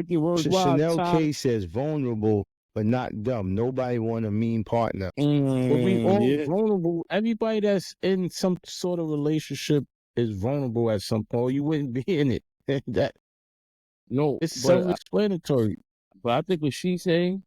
Chanel K says vulnerable, but not dumb. Nobody want a mean partner. But we all vulnerable. Everybody that's in some sort of relationship is vulnerable at some point. You wouldn't be in it. It's self-explanatory. But I think what she's saying,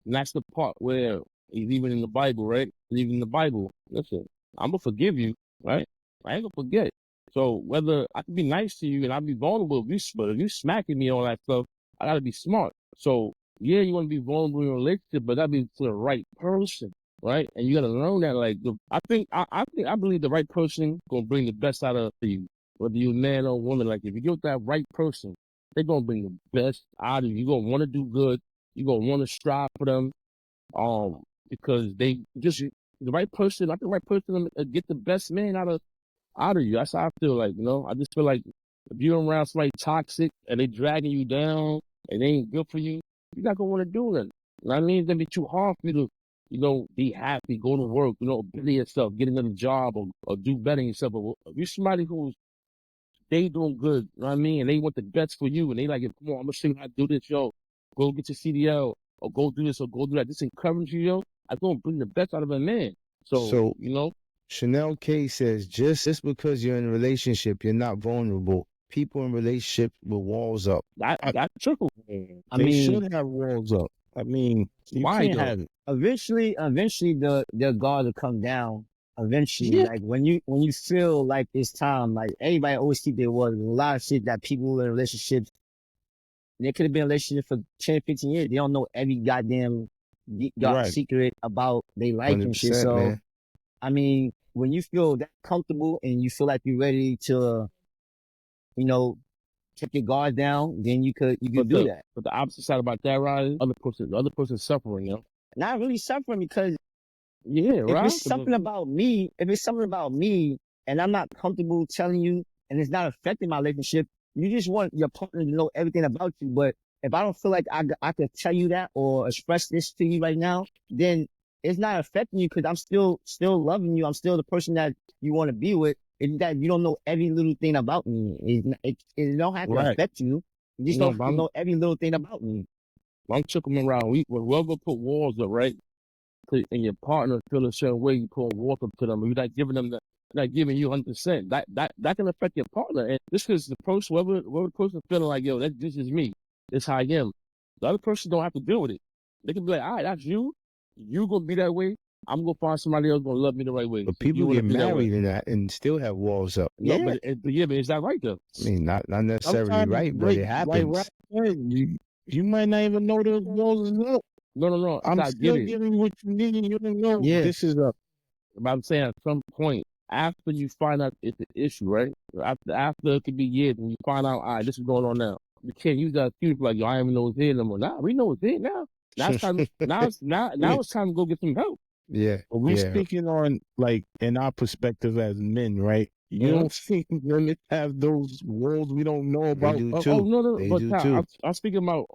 and that's the part where he's even in the Bible, right? Even in the Bible, listen, I'm gonna forgive you, right? I ain't gonna forget. So whether I can be nice to you and I'll be vulnerable, if you smacking me all that stuff, I gotta be smart. So yeah, you want to be vulnerable in a relationship, but that'd be for the right person, right? And you gotta learn that. Like I believe the right person gonna bring the best out of you, whether you're a man or a woman. Like if you get with that right person, they're gonna bring the best out of you. You're gonna want to do good. You're gonna want to strive for them, because they just the right person. Not the right person to get the best man out of you. That's how I feel like, I just feel like if you're around somebody toxic and they dragging you down and they ain't good for you, you're not gonna want to do that. You know what I mean? It's gonna be too hard for you to, be happy, go to work, better yourself, get another job or do better yourself. But if you're somebody who's they doing good, you know what I mean? And they want the best for you. And they like, come on, I'm gonna show you how to do this, yo. Go get your CDL or go do this or go do that. This encourages you, yo. I gonna bring the best out of a man. So you know. Chanel K says, just because you're in a relationship, you're not vulnerable. People in relationships with walls up. That's true. They should have walls up. I mean, you can't have it. Eventually their guard will come down. Eventually, like when you feel like it's time, like everybody always keep their word. There's a lot of shit that people in relationships, they could have been in a relationship for 10, 15 years. They don't know every goddamn secret about their life and shit. So, man. I mean, when you feel that comfortable and you feel like you're ready to, you know, take your guard down, then you could do that. But the opposite side about that, right? The other person's suffering, you know? Not really suffering because right. If it's something about me and I'm not comfortable telling you and it's not affecting my relationship, you just want your partner to know everything about you. But if I don't feel like I could tell you that or express this to you right now, then it's not affecting you because I'm still loving you. I'm still the person that you want to be with. It's that you don't know every little thing about me. It don't have to affect you. You just don't know every little thing about me. I'm checking around. Whoever put walls up, right? And your partner feel a certain way, you put walls up to them. You're not giving them not giving you 100%. That can affect your partner. And this is the person, whoever the person feeling like, yo, this is me. This is how I am. The other person don't have to deal with it. They can be like, all right, that's you. You gonna be that way. I'm gonna find somebody else gonna love me the right way. But people get married and still have walls up. Yeah, no, but is that right though? I mean, not necessarily right, but it happens. You might not even know those walls is up. No. I'm still giving what you need. You don't know. Yeah. This is up. But I'm saying at some point after you find out it's an issue, right? After it could be years, and you find out, all right, this is going on now. You can't use that excuse like, yo, I don't even know it's here no more. Nah, we know it's here now. Now it's time. now it's time to go get some help. Yeah. But we're speaking on like in our perspective as men, right? You don't think women have those walls we don't know about? They do too. No. They but do too. I'm speaking about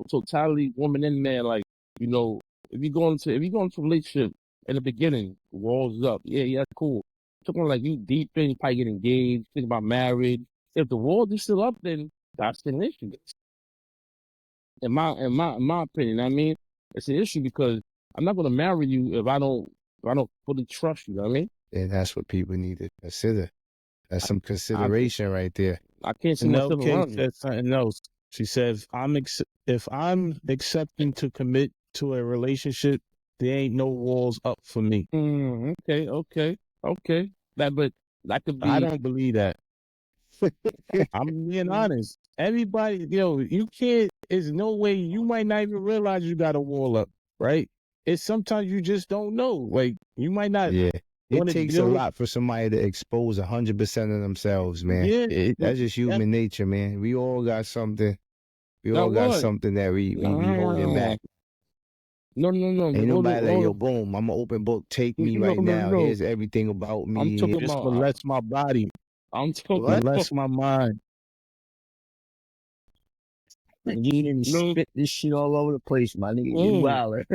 totality, woman and man. Like, you know, if you go into a relationship in the beginning, walls up. Yeah, cool. Talking like you deep in, you probably get engaged, think about marriage. If the walls are still up, then that's an issue. In my opinion, I mean, it's an issue because I'm not gonna marry you if I don't fully trust you. You know what I mean? And that's what people need to consider. That's some consideration right there. I can't see myself around you. Something else. She says, if I'm accepting to commit to a relationship, there ain't no walls up for me. Okay. But that could be. I don't believe that. I'm being honest. Everybody, you can't. There's no way. You might not even realize you got a wall up, right? It's sometimes you just don't know. Like you might not. Yeah. It takes a lot for somebody to expose 100% of themselves, man. Yeah, that's just human nature, man. We all got something. We all got something that we holding back. No. Ain't nobody like, yo, boom, I'm an open book. Take me right now. Here's everything about me. I'm talking about molest my body. I'm talking molest my mind. You didn't spit this shit all over the place, my nigga. You wilder.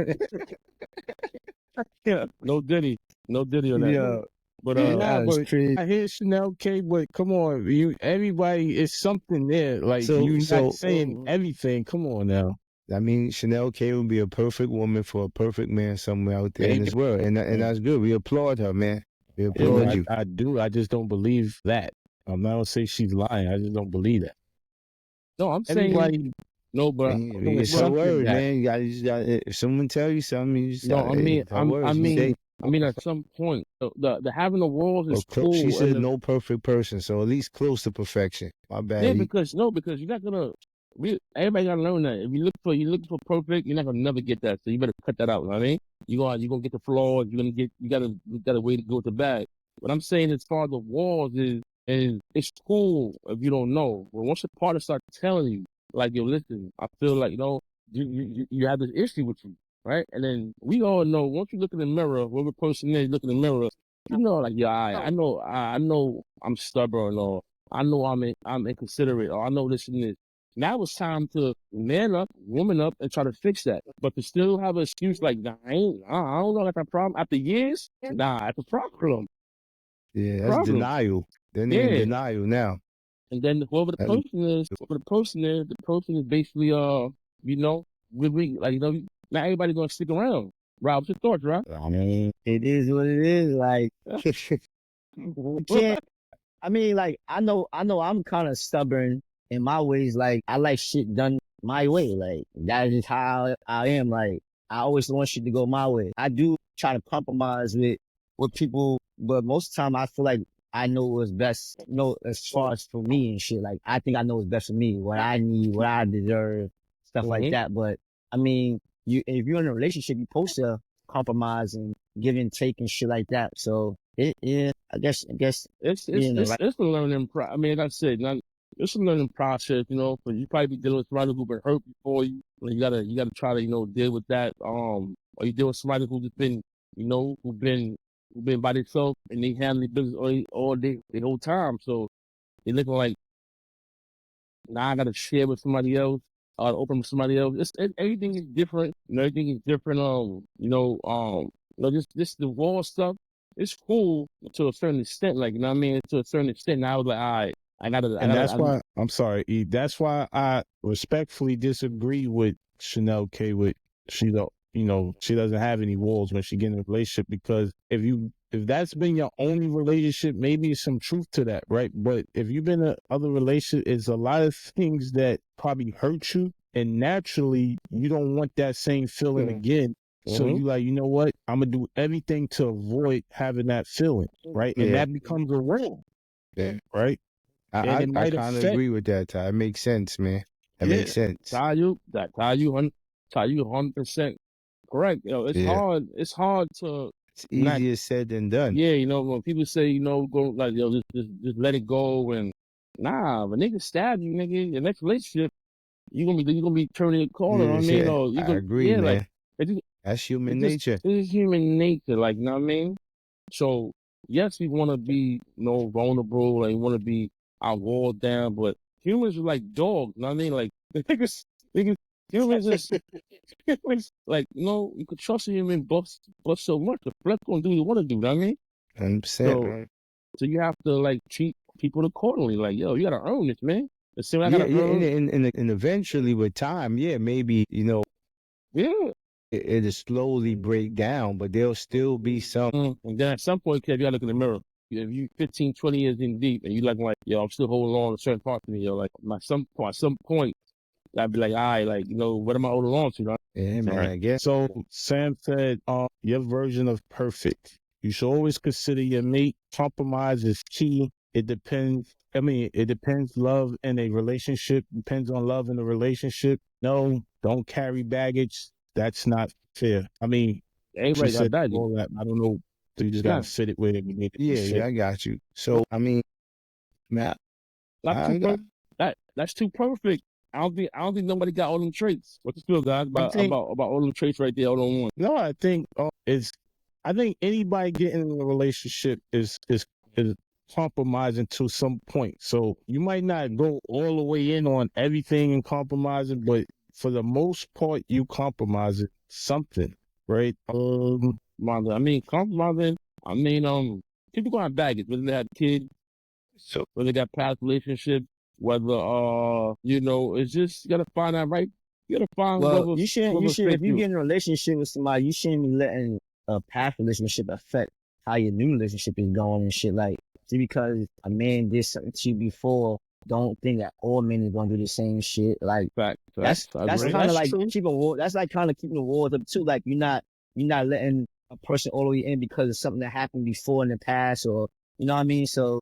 Yeah, no Diddy on that. Yeah. But I hear Chanel K, but come on, everybody is something there. Like you not saying everything. Come on now. I mean, Chanel K would be a perfect woman for a perfect man somewhere out there in this world, and that's good. We applaud her, man. We applaud you. I do. I just don't believe that. I'm not gonna say she's lying. I just don't believe that. No, I'm saying. No, but it's her word, man. You got. If someone tell you something, you just I mean, at some point, the having the walls is cool. She said no perfect person, so at least close to perfection. My bad. Yeah, because you're not gonna. Everybody gotta learn that. If you look for perfect, you're not gonna never get that. So you better cut that out. You know what I mean, you're gonna get the flaws. You got a way to go with the bag. What I'm saying as far as the walls is it's cool if you don't know. But once your partner starts telling you, like, yo, listen, I feel like, you have this issue with you, right? And then we all know, once you look in the mirror, whatever person is, look in the mirror, you know, like, yeah, I know I'm stubborn, or I know I'm inconsiderate, or I know this and this. Now it's time to man up, woman up, and try to fix that. But to still have an excuse like, nah, I don't know, that's a problem. After years, nah, that's a problem. Yeah, that's denial. They're in denial now. And then whoever the person is basically not everybody gonna stick around. Rob, what's your thoughts, Rob? I mean, it is what it is. Like, you can't. I mean, like, I know I'm kind of stubborn in my ways. Like, I like shit done my way. Like, that is how I am. Like, I always want shit to go my way. I do try to compromise with people, but most of the time I feel like I know what's best, as far as for me and shit. Like, I think I know what's best for me, what I need, what I deserve, stuff like that. But, I mean, if you're in a relationship, you're supposed to compromise and give and take and shit like that. So, I guess it's a learning process. I mean, like I said, it's a learning process, because you probably be dealing with somebody who's been hurt before you. You gotta try to, deal with that. Or you deal with somebody who's just been, who've been by themselves and they handle the business all day, the whole time. So they looking like, now I gotta share with somebody else, open with somebody else. Everything is different. Everything is different. Just the raw stuff. It's cool to a certain extent, like, what I mean? To a certain extent. Now I was like, all right, why I'm sorry, E. That's why I respectfully disagree with Chanel K. She doesn't have any walls when she get in a relationship, because if that's been your only relationship, maybe some truth to that, right? But if you've been in other relationship, it's a lot of things that probably hurt you, and naturally you don't want that same feeling again. So you like, you know what? I'm gonna do everything to avoid having that feeling, right? And that becomes a rule, right? I kind of agree with that, Ty. It makes sense, man. That makes sense. Ty, you 100% correct. It's hard. It's hard to. It's easier said than done. Yeah, when people say, go like, just let it go, and nah, if a nigga stab you, nigga, your next relationship, you gonna be turning the corner. I agree, man. Like, that's human nature. It's human nature, like, you know what I mean? So, yes, we want to be, vulnerable, and we want to be our wall down, but humans are like dogs, you know what I mean? Like, humans is, like, you could trust a human bust so much. The flesh gonna do what you want to do, you know what I mean? 100%, so you have to, like, treat people accordingly. Like, yo, you gotta earn this, man. And eventually with time, maybe, it'll slowly break down, but there'll still be some. And then at some point, Kev, you gotta look in the mirror. If you 15, 20 years in deep, and you like, yo, I'm still holding on to certain parts of me, like, at some point, I'd be like, all right, like, what am I holding on to? Right? Yeah, man, I guess. So Sam said, your version of perfect. You should always consider your mate. Compromise is key. It depends love in a relationship. Depends on love in a relationship. No, don't carry baggage. That's not fair. I mean, everybody got baggage. All that. I don't know. So you just gotta fit it where it need to fit. Yeah, I got you. So I mean, Matt, that's too perfect. I don't think nobody got all them traits. What you feel, guys, about all them traits right there, all on one? No, I think anybody getting in a relationship is compromising to some point. So you might not go all the way in on everything and compromising, but for the most part, you compromising something, right? Compromising. People gonna have baggage, whether they have kids, whether they got past relationships, whether it's just you gotta find that right. You gotta find. Well, you shouldn't. If you get in a relationship with somebody, you shouldn't be letting a past relationship affect how your new relationship is going and shit. Like, just because a man did something to you before, don't think that all men is gonna do the same shit. Like, that's kind of like keeping. That's like kind of keeping the walls up too. Like, you're not letting a person all the way in because of something that happened before in the past, or you know what I mean. So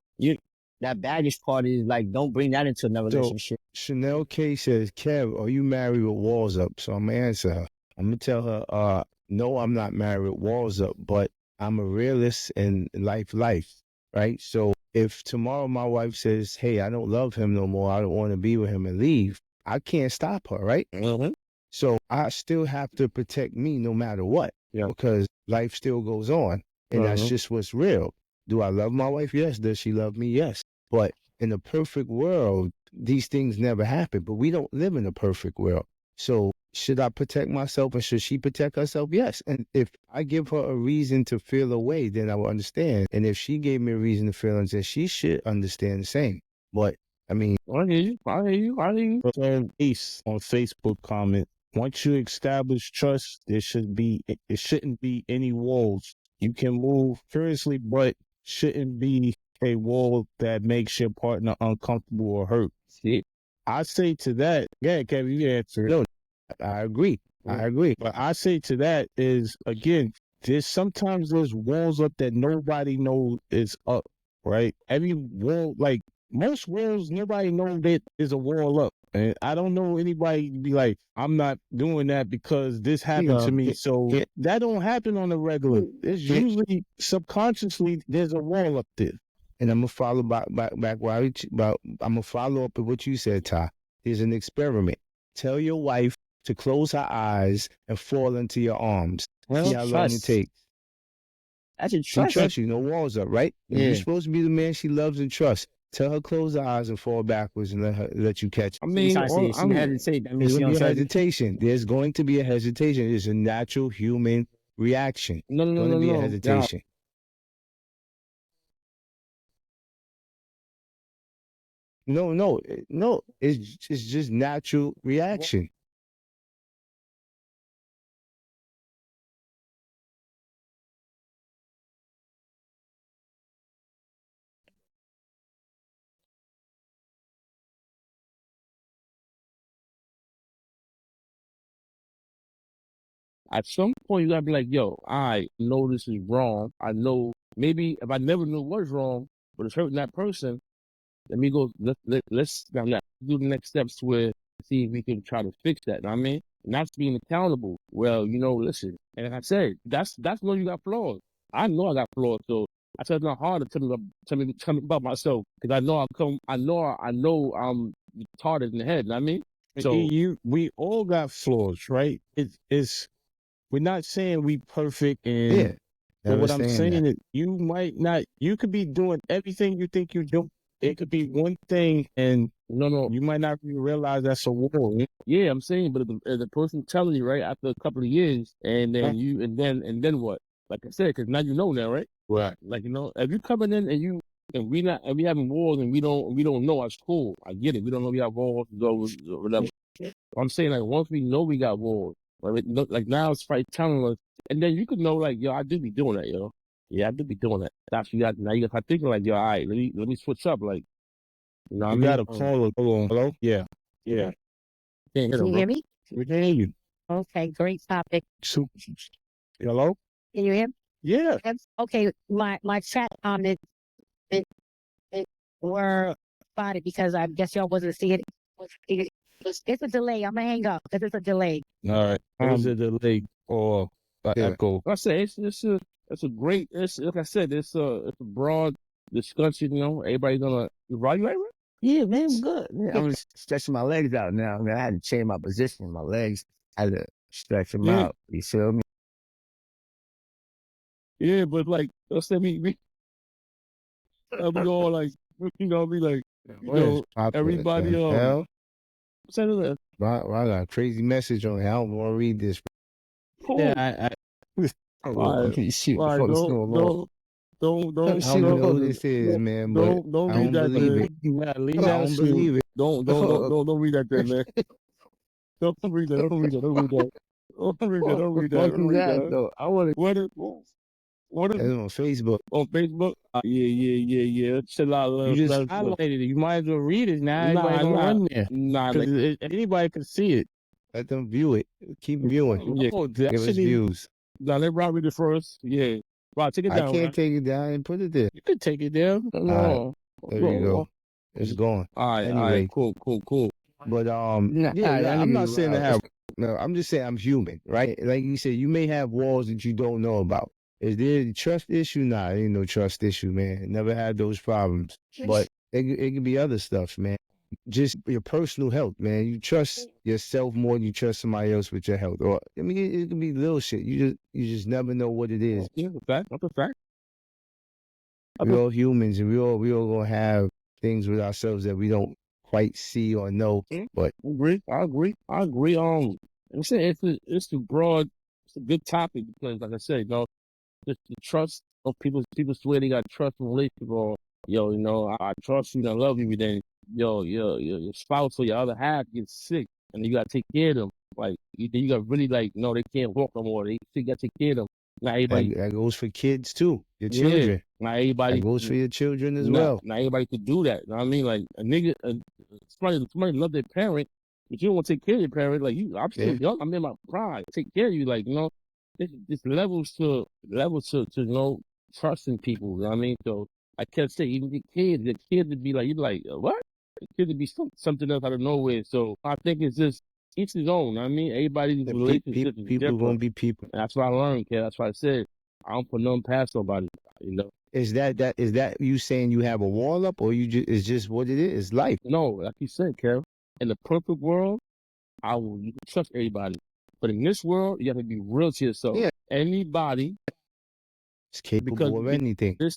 that baggage part is like, don't bring that into another relationship. Chanel K says, Kev, are you married with walls up? So I'm gonna answer her. I'm gonna tell her, no, I'm not married with walls up, but I'm a realist in life, right? So if tomorrow my wife says, hey, I don't love him no more, I don't want to be with him, and leave, I can't stop her, right? So I still have to protect me no matter what, because life still goes on, and that's just what's real. Do I love my wife? Yes. Does she love me? Yes. But in a perfect world, these things never happen, but we don't live in a perfect world. So should I protect myself, and should she protect herself? Yes. And if I give her a reason to feel away, then I will understand. And if she gave me a reason to feel, then she should understand the same. But I mean, I hear you. I hear you. I hear you. Ace on Facebook comment. Once you establish trust, it shouldn't be any walls. You can move curiously, but shouldn't be a wall that makes your partner uncomfortable or hurt. See, I say to that, yeah, Kevin, you answer. no, I agree. I agree. But I say to that is, again, sometimes there's walls up that nobody knows is up, right? Every wall, like most walls, nobody knows that there's a wall up. And I don't know anybody be like, I'm not doing that because this happened to me. So that don't happen on the regular. It's usually subconsciously there's a wall up there. And I'm gonna follow back I'm gonna follow up with what you said, Ty. Here's an experiment. Tell your wife to close her eyes and fall into your arms. Well, see how long it takes. That's a She trust. trusts you, no walls up, right? Yeah. If you're supposed to be the man she loves and trusts, tell her close her eyes and fall backwards and let you catch. I mean, she hesitate. That means There's she going to be a don't hesitation. There's going to be a hesitation. It's a natural human reaction. No, There's going to be a hesitation. No. It's just natural reaction. At some point, you gotta be like, yo, I know this is wrong. I know maybe if I never knew it was wrong, but it's hurting that person, let me go, let's do the next steps to see if we can try to fix that. Know what I mean? And that's being accountable. Well, listen, and like I said, that's when you got flaws. I know I got flaws, so I try not hard to tell me about myself because I know I know I'm retarded in the head. Know what I mean? So we all got flaws, right? It's we're not saying we perfect, and Yeah. but what I'm saying is you might not. You could be doing everything you think you do. It could be one thing, and no, you might not even realize that's a wall. Yeah, I'm saying, but if the person telling you right after a couple of years, and then and then what? Like I said, because now you know now, right? Right. Like if you coming in and we having wars and we don't know, it's cool. I get it. We don't know we got wars or whatever. I'm saying like once we know we got wars, like now it's probably telling us, and then you could know like yo, I do be doing that, yo. Yeah, I do be doing that. That's now you got to start thinking like yo, all right, let me switch up, like you know what I mean? Gotta call. Hold on. Hello. Yeah. Can you hear me? We can hear you. Okay, great topic. Hello. Can you hear me? Yeah. Okay, my chat comments were spotted because I guess y'all wasn't seeing it. It's a delay. I'm gonna hang up because it's a delay. All right. There's a delay or echo. I say it's a great. Like I said, it's a broad discussion. Everybody gonna right. Yeah, man, I'm good. Yeah, I'm stretching my legs out now. Man, I had to change my position. My legs, I had to stretch them out. You feel me? Yeah, but like, let's say we all like, be like, everybody, say that. I got a crazy message on here. I don't want to read this. Yeah, shoot. Don't I don't know who this is, man. But don't I read don't that. believe it. I don't believe it. Don't read that, there, man. Don't read that. Don't read that. Don't read that. Don't read that. Though? I want to. What is It's on Facebook? On Facebook? Yeah. Chill out, you just highlighted it. You might as well read it now. Everybody gonna run there. Like, anybody can see it. Let them view it. Keep viewing. Yeah. Give us views. Now let Rob read it first. Yeah. Rob, take it down. I can't take it down and put it there. You could take it down. There you go. It's gone. All right. Anyway. All right. Cool. But I'm not saying to have. No, I'm just saying I'm human, right? Like you said, you may have walls that you don't know about. Is there a trust issue? Nah, there ain't no trust issue, man. Never had those problems. But it can be other stuff, man. Just your personal health, man. You trust yourself more than you trust somebody else with your health. Or I mean, it can be little shit. You just never know what it is. Yeah, that's a fact. We're all humans, and we all gonna have things with ourselves that we don't quite see or know. But I agree. I'm saying it's too broad. It's a good topic because, like I said, just the trust of people swear they got trust in relationship or I trust you and I love you, but then your spouse or your other half gets sick, and you gotta take care of them. Like you got really like no, they can't walk no more. You gotta take care of them. Not everybody. That goes for kids too. Your Yeah. children. Not everybody. That goes for your children as well. Not everybody could do that. You know what I mean? Like a nigga, somebody love their parent, but you don't want to take care of your parent. Like I'm still young. I'm in my prime. Take care of you. Like this levels to trusting people. You know what I mean? So I can't say even the kids would be like, you'd be like, what? The kids would be something else out of nowhere. So I think it's just each his own. You know what I mean? Everybody's relationship is people gonna be people. And that's what I learned, kid. That's why I said I don't put nothing past nobody. Is that you saying you have a wall up, or it's just what it is? It's life. No, like you said, Kev. In the perfect world, you can trust everybody. But in this world, you have to be real to yourself. Yeah. Anybody is capable of anything. Flesh.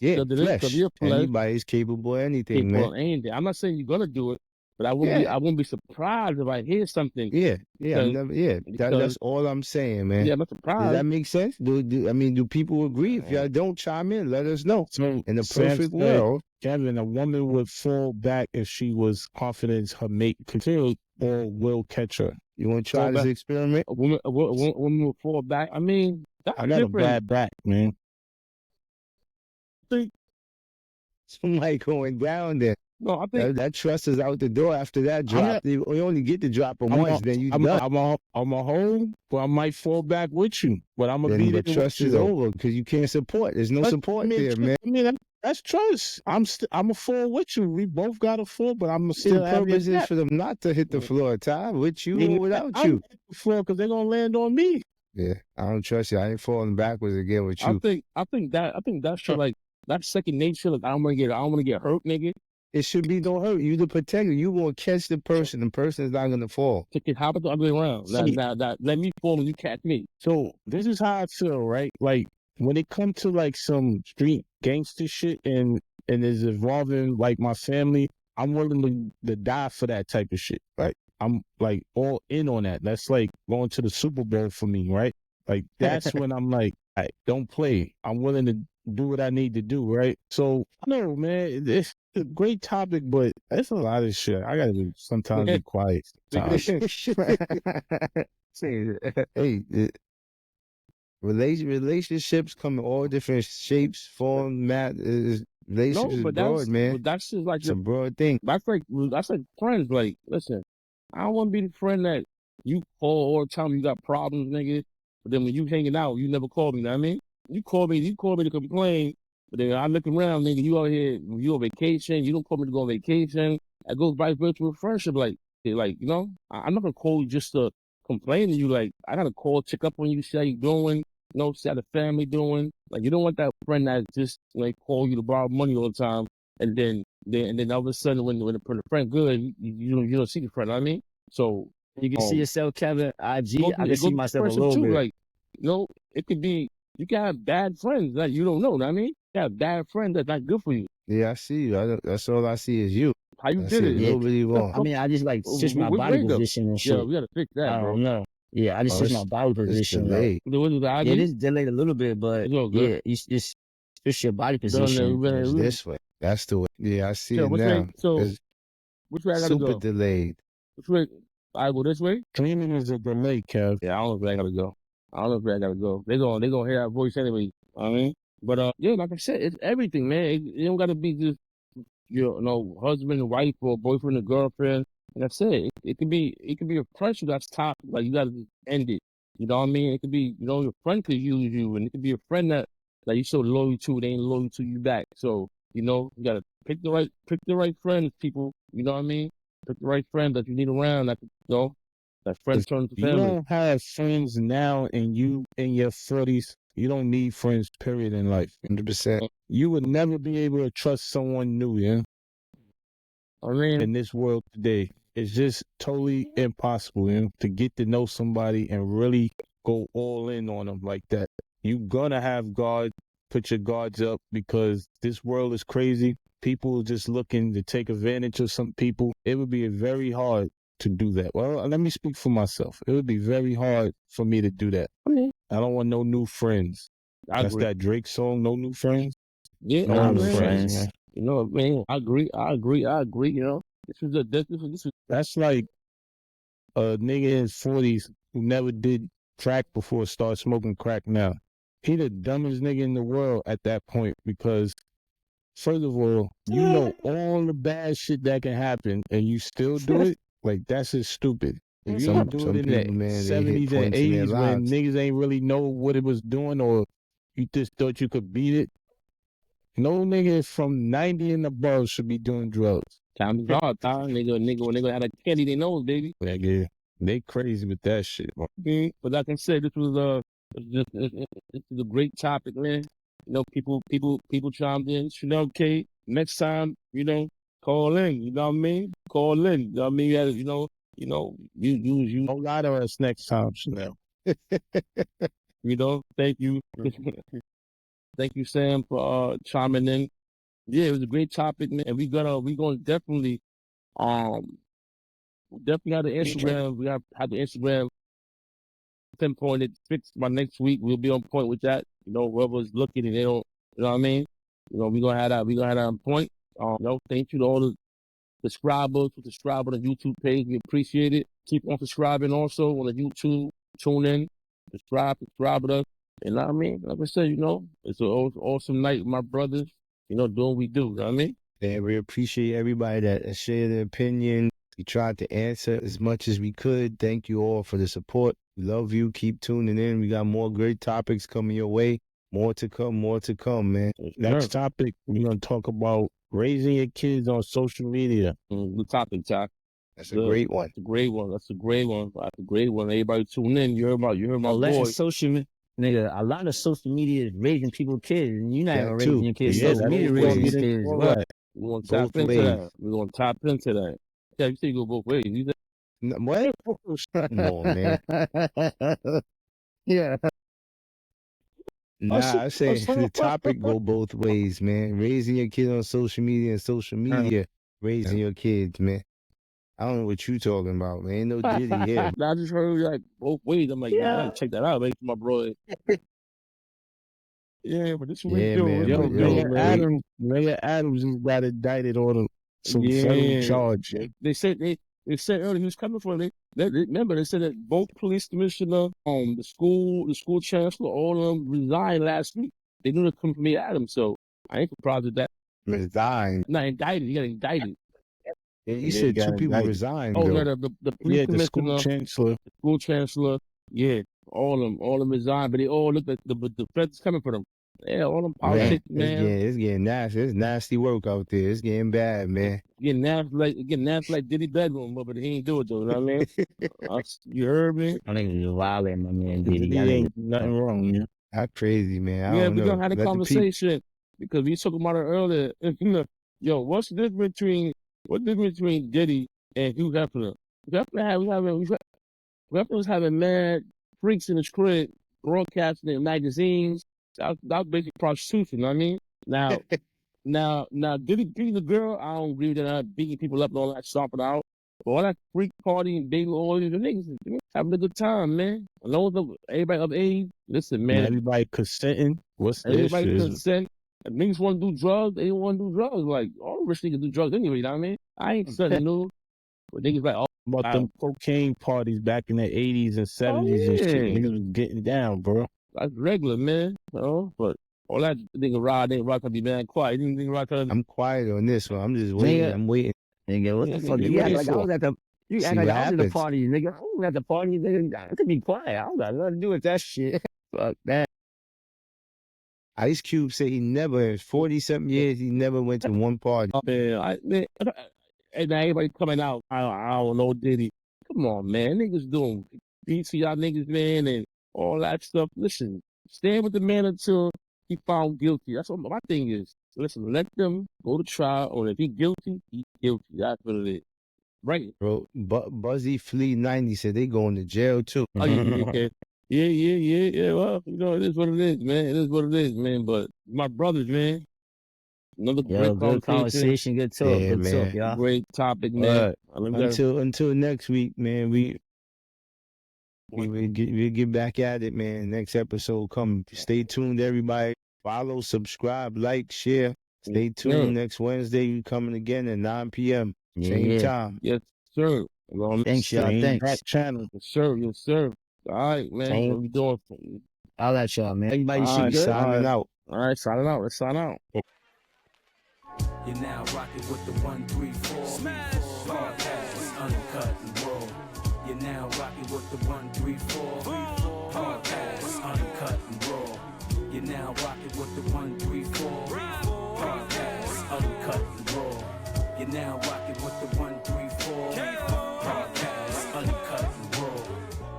Anybody's capable of anything, man. I'm not saying you're gonna do it, but I wouldn't be surprised if I hear something. That's all I'm saying, man. Yeah, I'm not surprised. Does that make sense? Do people agree? If y'all don't chime in, let us know. So in the perfect world, Kevin, a woman would fall back if she was confident her mate could kill or will catch her. You want to try this experiment? A woman will fall back. I mean, that's I got different. a bad back, man. Somebody going down there. No, I think that trust is out the door after that drop. You only get to drop them once, then you done. I'm a home, but I might fall back with you. But I'm gonna be there. Trust is over because you can't support. There's no support there, man. I mean, that's trust. I'm a fall with you. We both got a fall, but I'm still. The purpose is for them not to hit the floor, Ty, with you or without you. Hit the floor because they're gonna land on me. Yeah, I don't trust you. I ain't falling backwards again with you. I think that's true. Like that's second nature. Like I don't want to get hurt, nigga. It should be no hurt. You the protector. You gonna catch the person. The person is not gonna fall. How about the other way around? Let me fall and you catch me. So this is how I feel, right? Like when it comes to like some street gangster shit and is involving like my family, I'm willing to die for that type of shit. Right? I'm like all in on that. That's like going to the Super Bowl for me, right? Like that's when I'm like, don't play. I'm willing to do what I need to do, right? So I know, man, it's a great topic, but it's a lot of shit. I gotta sometimes be quiet. Hey, relationships come in all different shapes, forms, relationships is broad, man. But that's just like it's a broad thing. That's like friends. Like, listen, I don't want to be the friend that you call all the time. You got problems, nigga. But then when you hanging out, you never call me. You know what I mean? You call me to complain. But then I look around, nigga. You out here, you on vacation. You don't call me to go on vacation. I go vice versa with friendship. Like I'm not gonna call you just to complain to you. Like I gotta call, check up on you, see how you doing. See how the family doing. Like you don't want that friend that just like call you to borrow money all the time, and then all of a sudden when the friend good, you don't see the friend. You know what I mean, so you can see yourself, Kevin. I can see myself a little bit. Like it could be you can have bad friends that you don't know. What I mean, you have bad friends that's not good for you. Yeah, I see you. That's all I see is you. How you did it? Nobody wrong. I mean, I just like switch my body position and shit. Yeah, we gotta fix that, I bro. don't know. Yeah, I just switch my body position. Delayed. It is delayed a little bit, but yeah, you just switch your body position. It's this way. That's the way. Yeah, I see it now. Which way I gotta go? Super delayed. Which way? I go this way? Cleaning is a delay, Kev. Yeah, I don't know where I gotta go. They gonna hear our voice anyway. I mean, but yeah, like I said, it's everything, man. It don't gotta be just husband and wife or boyfriend and girlfriend. And that's it. It could be a friendship that's top. Like you gotta end it. You know what I mean? It could be your friend could use you, and it could be a friend that you so loyal to, they ain't loyal to you back. So you gotta pick the right friends, people. You know what I mean? Pick the right friend that you need around. That that friend turns to family. You don't have friends now, and you in your 30s. You don't need friends, period, in life. 100%. You would never be able to trust someone new, yeah? I mean, in this world today, it's just totally impossible, to get to know somebody and really go all in on them like that. You're gonna have guard, put your guards up because this world is crazy. People are just looking to take advantage of some people. It would be very hard to do that. Well, let me speak for myself. It would be very hard for me to do that. Okay. I don't want no new friends. That's that Drake song, No New Friends. Yeah, no new friends. Man. Man, I agree. That's like a nigga in his 40s who never did crack before start smoking crack now. He the dumbest nigga in the world at that point because, first of all, you know all the bad shit that can happen and you still do it? Like, that's just stupid. If you don't do it in the 70s and 80s when niggas ain't really know what it was doing or you just thought you could beat it, no nigga from 90 and above should be doing drugs. Time is hard, time. Nigga had a candy they nose, baby. Nigga, they crazy with that shit. But like I said, this was this is a great topic, man. You know, people chimed in. You know, okay, next time, you know, call in. You know what I mean? Call in. You know what I mean? You don't lie to us next time, Chanel. You know, thank you. Thank you, Sam, for chiming in. Yeah, it was a great topic, man. And we gonna definitely have the Instagram. We have the Instagram pinpointed, fixed by next week. We'll be on point with that. You know, whoever's looking and they don't, you know what I mean? You know, we're gonna have that on point. You know, thank you to all the subscribers who subscribe on the YouTube page. We appreciate it. Keep on subscribing also on the YouTube. Tune in, subscribe with us. You know what I mean? Like I said, you know, it's an awesome night with my brothers, you know, doing what we do. You know what I mean? Yeah, we appreciate everybody that shared their opinion. We tried to answer as much as we could. Thank you all for the support. We love you. Keep tuning in. We got more great topics coming your way. More to come, man. Next topic, we're going to talk about raising your kids on social media. Good topic, Jack. That's a great one. That's a great one. That's a great one. Everybody tune in. You heard my boy. Nigga, a lot of social media is raising people's kids, and you're not even raising your kids. Yeah, social media raising your kids. We're going to tap into that. We're going to tap into that. Yeah, you say you go both ways. You said, what? Come on, man. Yeah. Nah, I say the topic go both ways, man. Raising your kids on social media and social media raising your kids, man. I don't know what you talking about, man. Ain't no Diddy here. I just heard like both ways. I'm like, yeah, I gotta check that out, man. My bro. Yeah, but this is what we doing. Mayor Adams just got indicted on some federal charge. They said earlier he was coming for it. Remember, they said that both police commissioner, the school chancellor, all of them resigned last week. They knew to come for Mayor Adams, so I ain't surprised at that. Resigned? Not indicted. He got indicted. Yeah, you said two people resigned. Oh, no, the police commissioner, the school chancellor, yeah, all of them resigned, but they all look like the feds coming for them. Yeah, all them politics, man. It's getting nasty. It's nasty work out there. It's getting bad, man. Getting nasty like Diddy bedroom, but he ain't do it though. You know what I mean? You heard me? I think you're violating my man Diddy. Ain't nothing wrong, yeah. That's crazy, man. We're gonna have a conversation because we talking about it earlier. Yo, what's the difference between Diddy and Hugh Hefner? Hefner was having mad freaks in his crib, broadcasting in magazines. That was basically prostitution, you know what I mean? Now, Diddy the girl, I don't agree with that, beating people up and all that, stomping out. But all that freak party and baby oil, the niggas having a good time, man. Along with everybody of age, listen, man. Everybody consenting. What's the everybody issue? Consent. If niggas want to do drugs, they don't want to do drugs. Like, all rich niggas do drugs anyway, you know what I mean? I ain't something new. But niggas like, about them cocaine parties back in the 80s and 70s and shit. Niggas was getting down, bro. That's regular, man. You know? But all that nigga Rod ain't rock to be man quiet. You think Rod I'm quiet on this one. I'm just waiting. Nigga, I'm waiting. Nigga, what the fuck? You act like I was at the party, nigga. I was at the party, nigga. I could be quiet. I don't got nothing to do with that shit. Fuck that. Ice Cube said he never, in 40-something years, he never went to one party. And now everybody coming out, I don't know, Diddy. Come on, man. Niggas doing beats for y'all niggas, man, and all that stuff. Listen, stand with the man until he found guilty. That's what my thing is. Listen, let them go to trial, or if he guilty, he's guilty. That's what it is. Right. Bro, Buzzy Flea 90 said they going to jail, too. Oh, yeah. Yeah. Well, you know, it is what it is, man. It is what it is, man. But my brothers, man. Another great conversation. Good talk. Yeah, good man. talk, y'all. Great topic, man. Until next week, man. We'll get back at it, man. Next episode come. Stay tuned, everybody. Follow, subscribe, like, share. Stay tuned. Next Wednesday, we coming again at 9 p.m. Same time. Yes, sir. You know what I mean? Thanks, y'all. Same Thanks. back channel. Yes, sir. Yes, sir. All right, man. Same. What we doing? I'll let y'all, man. Everybody All should right, be good. Signing out. All right, signing out. Let's sign out. You're now rocking with the 134 Smash Podcast, uncut and raw. You're now rocking with the 134 Podcast, uncut and raw. You're now rocking with the 134 Podcast, uncut and raw. You're now rocking with the 134 Podcast, uncut and raw.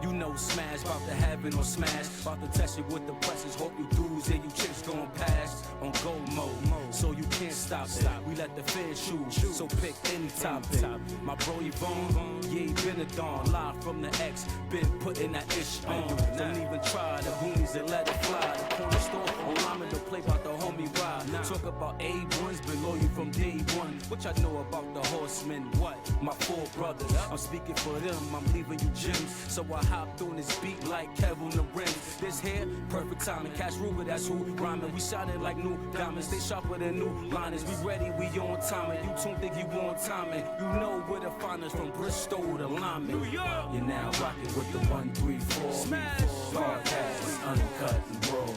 You know Smash, about to have it on Smash. About to test you with the presses. Hope you dudes and you chicks gon' pass on go mode. So you can't stop it. We let the fans shoot. So pick any topic. My bro Yvonne, yeah, he been a dawn. Live from the X, been putting that ish on. Don't even try the homies and let it fly. The corner store, I'm in the play about the homie ride. Talk about A1s, been loyal from day one. What y'all know about the horsemen? What? My four brothers. I'm speaking for them, I'm leaving you gems. So I hopped on this beat like Kevin the Rim. This here, perfect timing. Cash Rugga, that's who rhyming. We shining like new diamonds. They sharper than new liners. We ready, we on timing. You don't think you on timing. You know where to find us from Bristol to Lyman. New York. You're now rocking with the 134 Smash Podcast, uncut and raw.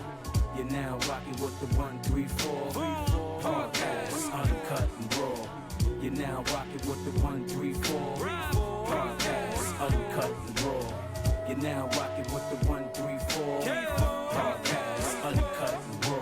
You're now rocking with the 134 Podcast, uncut and raw. You're now rocking with the 134 Podcast, uncut and raw. You're now rocking with the 134 Podcast, uncut and raw.